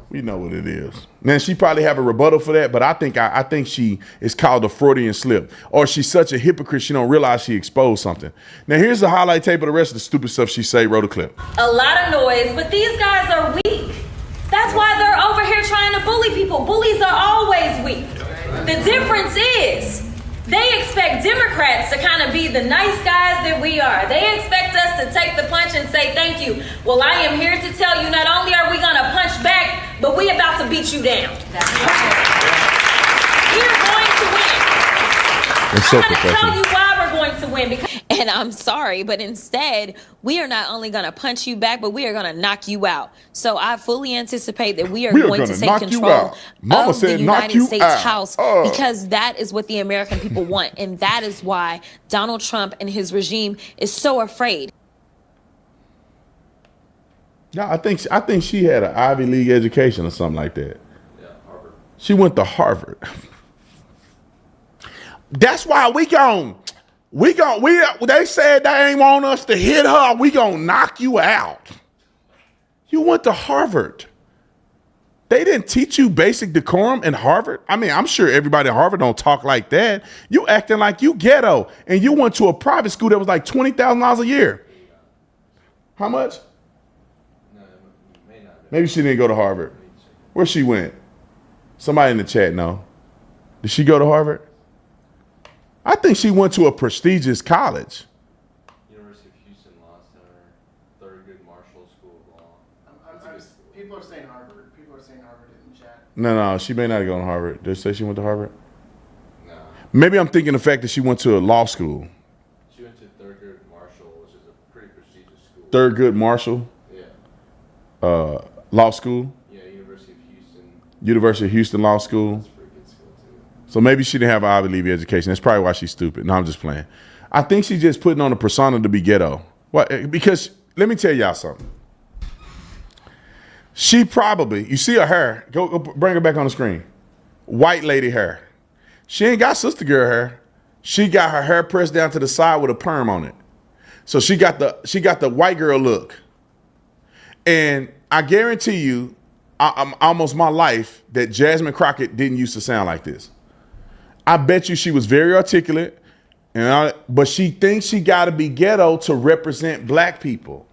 We know what it is. Now, she probably have a rebuttal for that, but I think she is called a Freudian slip. Or she's such a hypocrite she don't realize she exposed something. Now, here's the highlight tape of the rest of the stupid stuff she say. Roll the clip. A lot of noise, but these guys are weak. That's why they're over here trying to bully people. Bullies are always weak. The difference is they expect Democrats to kind of be the nice guys that we are. They expect us to take the punch and say thank you. Well, I am here to tell you not only are we going to punch back, but we about to beat you down. We're going to win. It's so I'm going to professional. tell you why we're going to win. And I'm sorry, but instead, we are not only going to punch you back, but we are going to knock you out. So I fully anticipate that we are going to take control of the United States House because that is what the American people want. And that is why Donald Trump and his regime is so afraid. Yeah, I think she had an Ivy League education or something like that. Yeah, Harvard. She went to Harvard. That's why they said they ain't want us to hit her. We gonna knock you out. You went to Harvard. They didn't teach you basic decorum in Harvard. I mean, I'm sure everybody at Harvard don't talk like that. You acting like you ghetto, and you went to a private school that was like $20,000 a year. How much? Maybe she didn't go to Harvard. Where she went? Somebody in the chat know. Did she go to Harvard? I think she went to a prestigious college. University of Houston Law Center, Thurgood Marshall School of Law. People are saying Harvard. People are saying Harvard in the chat. No, she may not have gone to Harvard. Did they say she went to Harvard? No. Maybe I'm thinking the fact that she went to a law school. She went to Thurgood Marshall, which is a pretty prestigious school. Thurgood Marshall? Yeah. Law school? Yeah, University of Houston. University of Houston Law School? That's a pretty good school, too. So maybe she didn't have an Ivy League education. That's probably why she's stupid. No, I'm just playing. I think she's just putting on a persona to be ghetto. What? Because let me tell y'all something. She probably, you see her hair, go bring her back on the screen. White lady hair. She ain't got sister girl hair. She got her hair pressed down to the side with a perm on it. So she got the white girl look. And I guarantee you, I'm almost my life, that Jasmine Crockett didn't used to sound like this. I bet you she was very articulate, but she thinks she got to be ghetto to represent black people.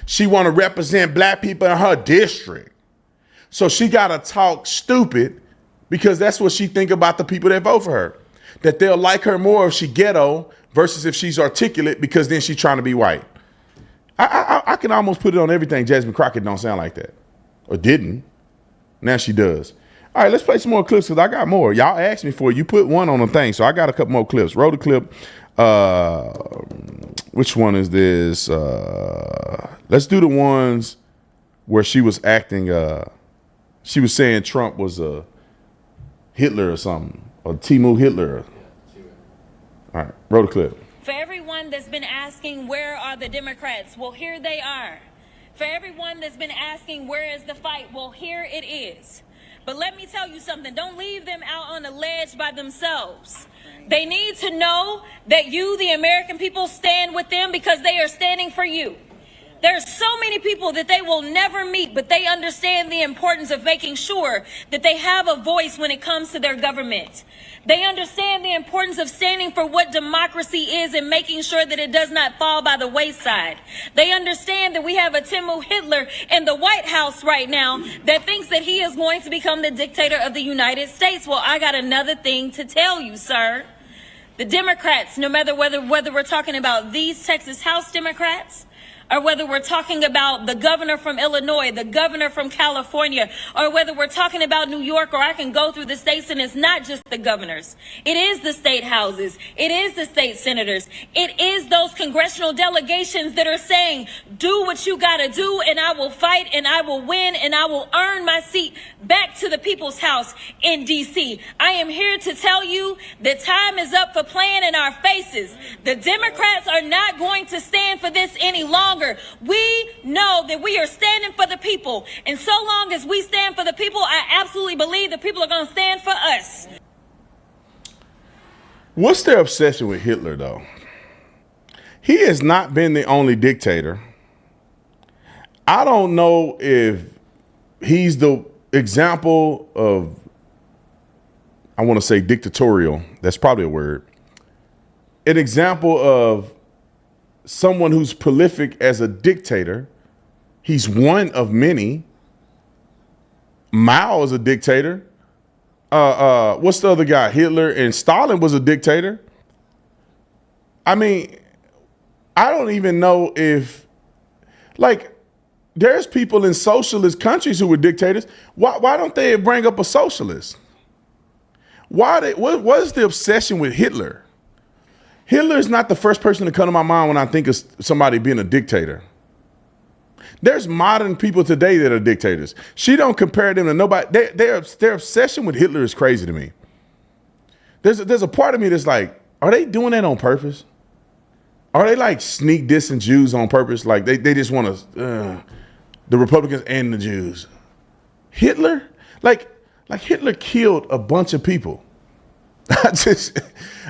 She want to represent black people in her district. So she got to talk stupid because that's what she think about the people that vote for her. That they'll like her more if she ghetto versus if she's articulate because then she's trying to be white. I can almost put it on everything. Jasmine Crockett don't sound like that. Or didn't. Now she does. All right, let's play some more clips because I got more. Y'all asked me for it. You put one on the thing, so I got a couple more clips. Roll the clip. Which one is this? Let's do the ones where she was acting. She was saying Trump was a Hitler or something. Or Timu Hitler. All right, roll the clip. For everyone that's been asking, where are the Democrats? Well, here they are. For everyone that's been asking, where is the fight? Well, here it is. But let me tell you something. Don't leave them out on the ledge by themselves. They need to know that you, the American people, stand with them because they are standing for you. There's so many people that they will never meet, but they understand the importance of making sure that they have a voice when it comes to their government. They understand the importance of standing for what democracy is and making sure that it does not fall by the wayside. They understand that we have a Timu Hitler in the White House right now that thinks that he is going to become the dictator of the United States. Well, I got another thing to tell you, sir. The Democrats, no matter whether we're talking about these Texas House Democrats, or whether we're talking about the governor from Illinois, the governor from California, or whether we're talking about New York, or I can go through the states and it's not just the governors. It is the state houses. It is the state senators. It is those congressional delegations that are saying, do what you gotta do and I will fight and I will win and I will earn my seat back to the people's house in DC. I am here to tell you that time is up for playing in our faces. The Democrats are not going to stand for this any longer. We know that we are standing for the people. And so long as we stand for the people, I absolutely believe the people are going to stand for us. What's their obsession with Hitler, though? He has not been the only dictator. I don't know if he's the example of, I want to say dictatorial. That's probably a word. An example of someone who's prolific as a dictator. He's one of many. Mao is a dictator. What's the other guy? Hitler and Stalin was a dictator. I mean, I don't even know if, like, there's people in socialist countries who were dictators. Why don't they bring up a socialist? What is the obsession with Hitler? Hitler is not the first person to come to my mind when I think of somebody being a dictator. There's modern people today that are dictators. She don't compare them to nobody. Their obsession with Hitler is crazy to me. There's a part of me that's like, are they doing that on purpose? Are they like sneak dissing Jews on purpose? Like they just want to, the Republicans and the Jews. Hitler? Like Hitler killed a bunch of people.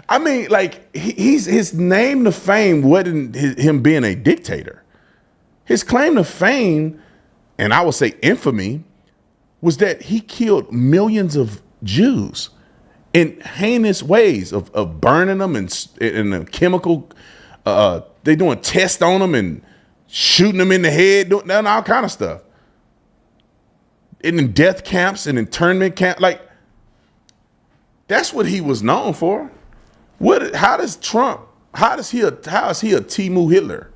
I mean, like his name to fame wasn't him being a dictator. His claim to fame, and I would say infamy, was that he killed millions of Jews in heinous ways of burning them and a chemical. They doing tests on them and shooting them in the head, doing all kind of stuff. And in death camps and internment camps, like. That's what he was known for. How is he a Timu Hitler?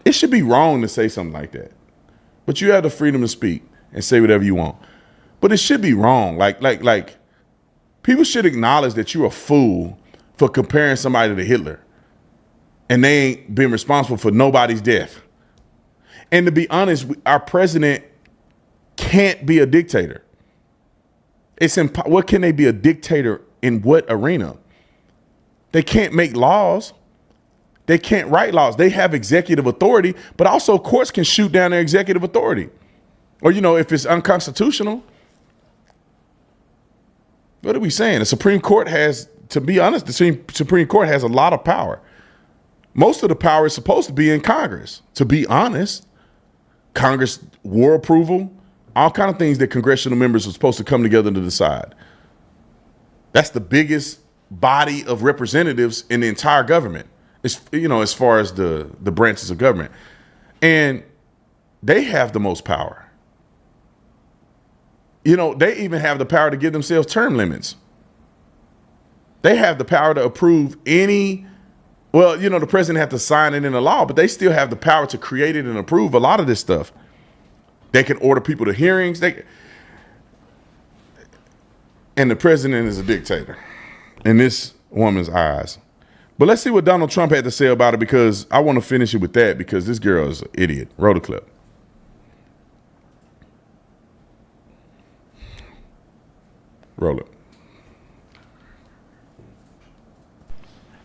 It should be wrong to say something like that. But you have the freedom to speak and say whatever you want. But it should be wrong. Like people should acknowledge that you're a fool for comparing somebody to Hitler. And they ain't been responsible for nobody's death. And to be honest, our president can't be a dictator. What can they be a dictator in what arena? They can't make laws. They can't write laws. They have executive authority, but also courts can shoot down their executive authority. Or, if it's unconstitutional. What are we saying? The Supreme Court has, to be honest, the Supreme Court has a lot of power. Most of the power is supposed to be in Congress, to be honest. Congress, war approval, all kind of things that congressional members are supposed to come together to decide. That's the biggest body of representatives in the entire government, as far as the branches of government. And they have the most power. They even have the power to give themselves term limits. They have the power to approve the president has to sign it into law, but they still have the power to create it and approve a lot of this stuff. They can order people to hearings. And the president is a dictator in this woman's eyes. But let's see what Donald Trump had to say about it, because I want to finish it with that, because this girl is an idiot. Roll the clip. Roll it.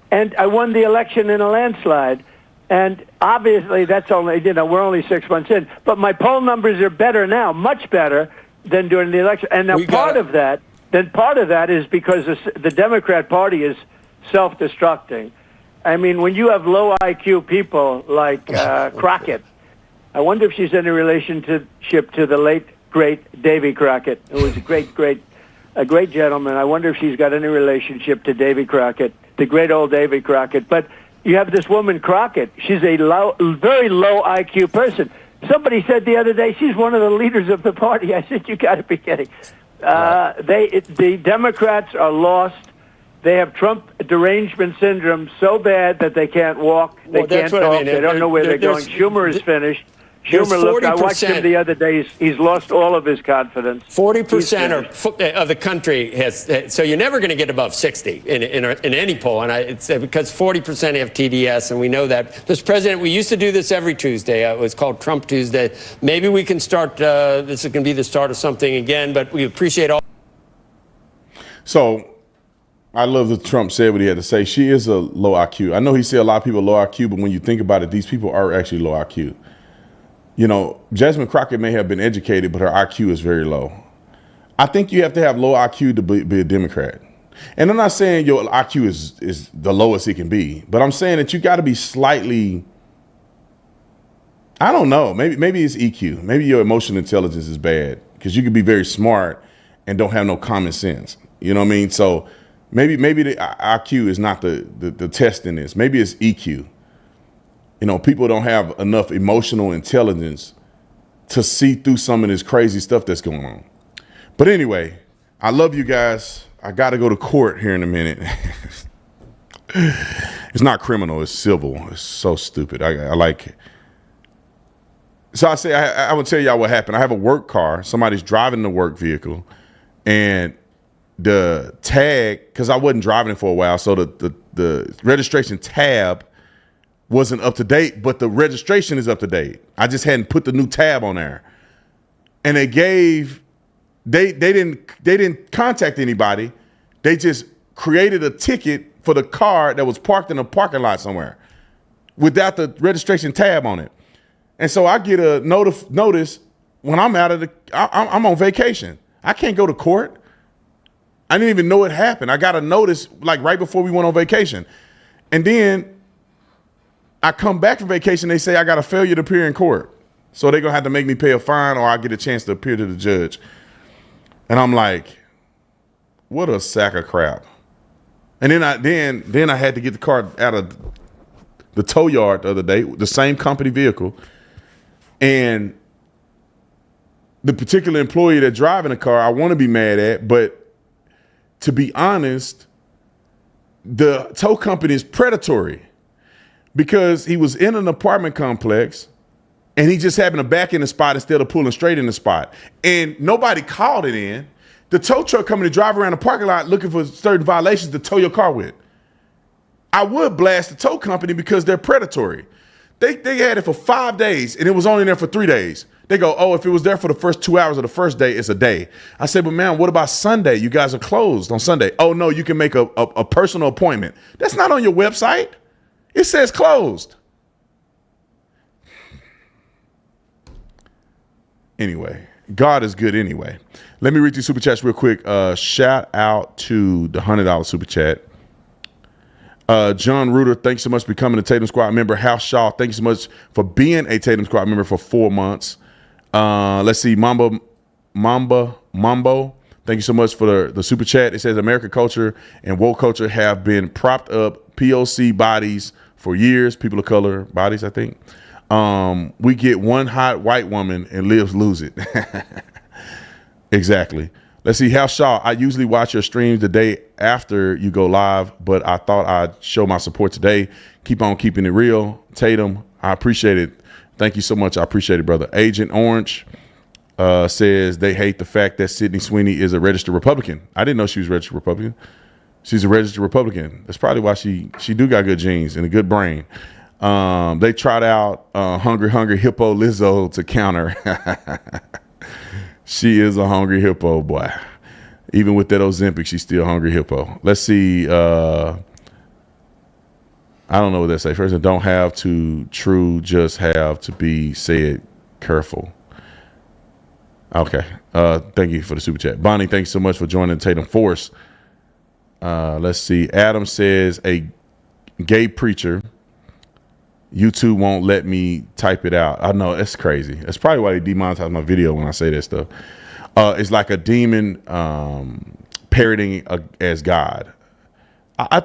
And I won the election in a landslide. And obviously that's only, we're only 6 months in. But my poll numbers are better now, much better than during the election. And now part of that is because the Democrat Party is self-destructing. I mean, when you have low IQ people like Crockett, I wonder if she's in a relationship to the late, great Davy Crockett, who was a great gentleman. I wonder if she's got any relationship to Davy Crockett, the great old Davy Crockett. But you have this woman Crockett. She's a very low IQ person. Somebody said the other day she's one of the leaders of the party. I said, you got to be kidding. The Democrats are lost. They have Trump derangement syndrome so bad that they can't walk, they can't talk, they don't know where they're going. Schumer is finished. Schumer, look, I watched him the other day. He's lost all of his confidence. 40% of the country has. So you're never going to get above 60 in any poll, and it's because 40% have TDS, and we know that. Mr. President, we used to do this every Tuesday. It was called Trump Tuesday. Maybe we can start. This is going to be the start of something again. But we appreciate all. So. I love that Trump said what he had to say. She is a low IQ. I know he said a lot of people are low IQ, but when you think about it, these people are actually low IQ. You know, Jasmine Crockett may have been educated, but her IQ is very low. I think you have to have low IQ to be a Democrat. And I'm not saying your IQ is the lowest it can be, but I'm saying that you got to be slightly, I don't know, maybe it's EQ. Maybe your emotional intelligence is bad because you could be very smart and don't have no common sense. You know what I mean? So maybe the IQ is not the test in this. Maybe it's EQ. You know, people don't have enough emotional intelligence to see through some of this crazy stuff that's going on. But anyway, I love you guys. I got to go to court here in a minute. It's not criminal. It's civil. It's so stupid. I like it. So I say, I will tell y'all what happened. I have a work car. Somebody's driving the work vehicle, and the tag, because I wasn't driving it for a while, so the registration tab wasn't up to date, but the registration is up to date. I just hadn't put the new tab on there. And they didn't contact anybody. They just created a ticket for the car that was parked in a parking lot somewhere without the registration tab on it. And so I get a notice when I'm I'm on vacation. I can't go to court. I didn't even know it happened. I got a notice like right before we went on vacation. And then I come back from vacation. They say I got a failure to appear in court. So they're going to have to make me pay a fine or I get a chance to appear to the judge. And I'm like, what a sack of crap. And then I had to get the car out of the tow yard the other day, the same company vehicle. And the particular employee that's driving the car, I want to be mad at, but to be honest, the tow company is predatory because he was in an apartment complex and he just happened to back in the spot instead of pulling straight in the spot. And nobody called it in. The tow truck coming to drive around the parking lot looking for certain violations to tow your car with. I would blast the tow company because they're predatory. They had it for 5 days and it was only there for 3 days. They go, oh, if it was there for the first 2 hours of the first day, it's a day. I said, but man, what about Sunday? You guys are closed on Sunday. Oh, no, you can make a personal appointment. That's not on your website. It says closed. Anyway, God is good anyway. Let me read these super chats real quick. Shout out to the $100 super chat. John Reuter, thanks so much for becoming a Tatum Squad member. Hal Shaw, thank you so much for being a Tatum Squad member for 4 months. Let's see, Mambo, thank you so much for the super chat. It says American culture and woke culture have been propped up POC bodies for years, people of color bodies, I think. We get one hot white woman and lose it. Exactly. Let's see, Hal Shaw, I usually watch your streams the day after you go live, but I thought I'd show my support today. Keep on keeping it real. Tatum, I appreciate it. Thank you so much. I appreciate it, brother. Agent Orange says they hate the fact that Sydney Sweeney is a registered Republican. I didn't know she was a registered Republican. She's a registered Republican. That's probably why she do got good genes and a good brain. They tried out Hungry Hippo Lizzo to counter. She is a hungry hippo, boy. Even with that Ozempic, she's still a hungry hippo. Let's see. I don't know what they say. First, don't have to true, just have to be said careful. Okay. Thank you for the super chat. Bonnie, thanks so much for joining the Tatum Force. Let's see. Adam says a gay preacher. YouTube won't let me type it out. I know, it's crazy. That's probably why they demonetize my video when I say that stuff. It's like a demon parroting as God. I'm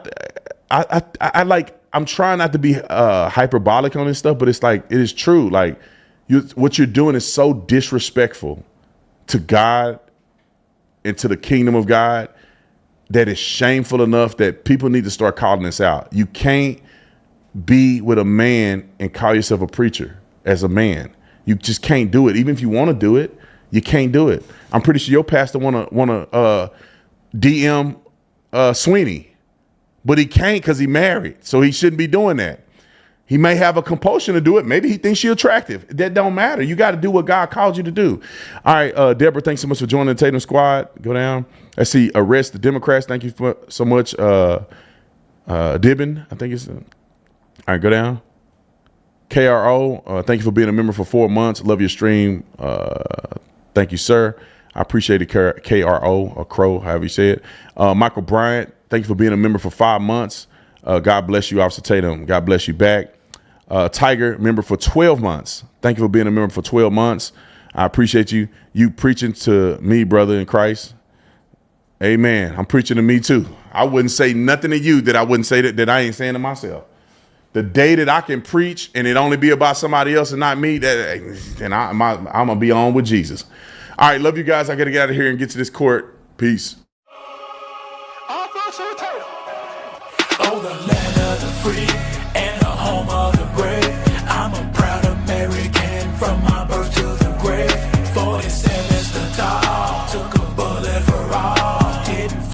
trying not to be hyperbolic on this stuff, but it's like, it is true. Like, what you're doing is so disrespectful to God and to the kingdom of God that it's shameful enough that people need to start calling this out. You can't be with a man and call yourself a preacher as a man. You just can't do it. Even if you want to do it, you can't do it. I'm pretty sure your pastor wanna DM Sweeney, but he can't because he married, so he shouldn't be doing that. He may have a compulsion to do it. Maybe he thinks she's attractive. That don't matter. You got to do what God called you to do. All right, Deborah, thanks so much for joining the Tatum Squad. Go down. Let's see. Arrest the Democrats. Thank you so much. Dibben, I think it's. All right, go down. KRO, thank you for being a member for 4 months. Love your stream. Thank you, sir. I appreciate it, KRO, or Crow, however you say it. Michael Bryant, thank you for being a member for 5 months. God bless you, Officer Tatum. God bless you back. Tiger, member for 12 months. Thank you for being a member for 12 months. I appreciate you. You preaching to me, brother in Christ. Amen. I'm preaching to me too. I wouldn't say nothing to you that I wouldn't say that I ain't saying to myself. The day that I can preach and it only be about somebody else and not me, then I'm going to be on with Jesus. All right, love you guys. I got to get out of here and get to this court. Peace.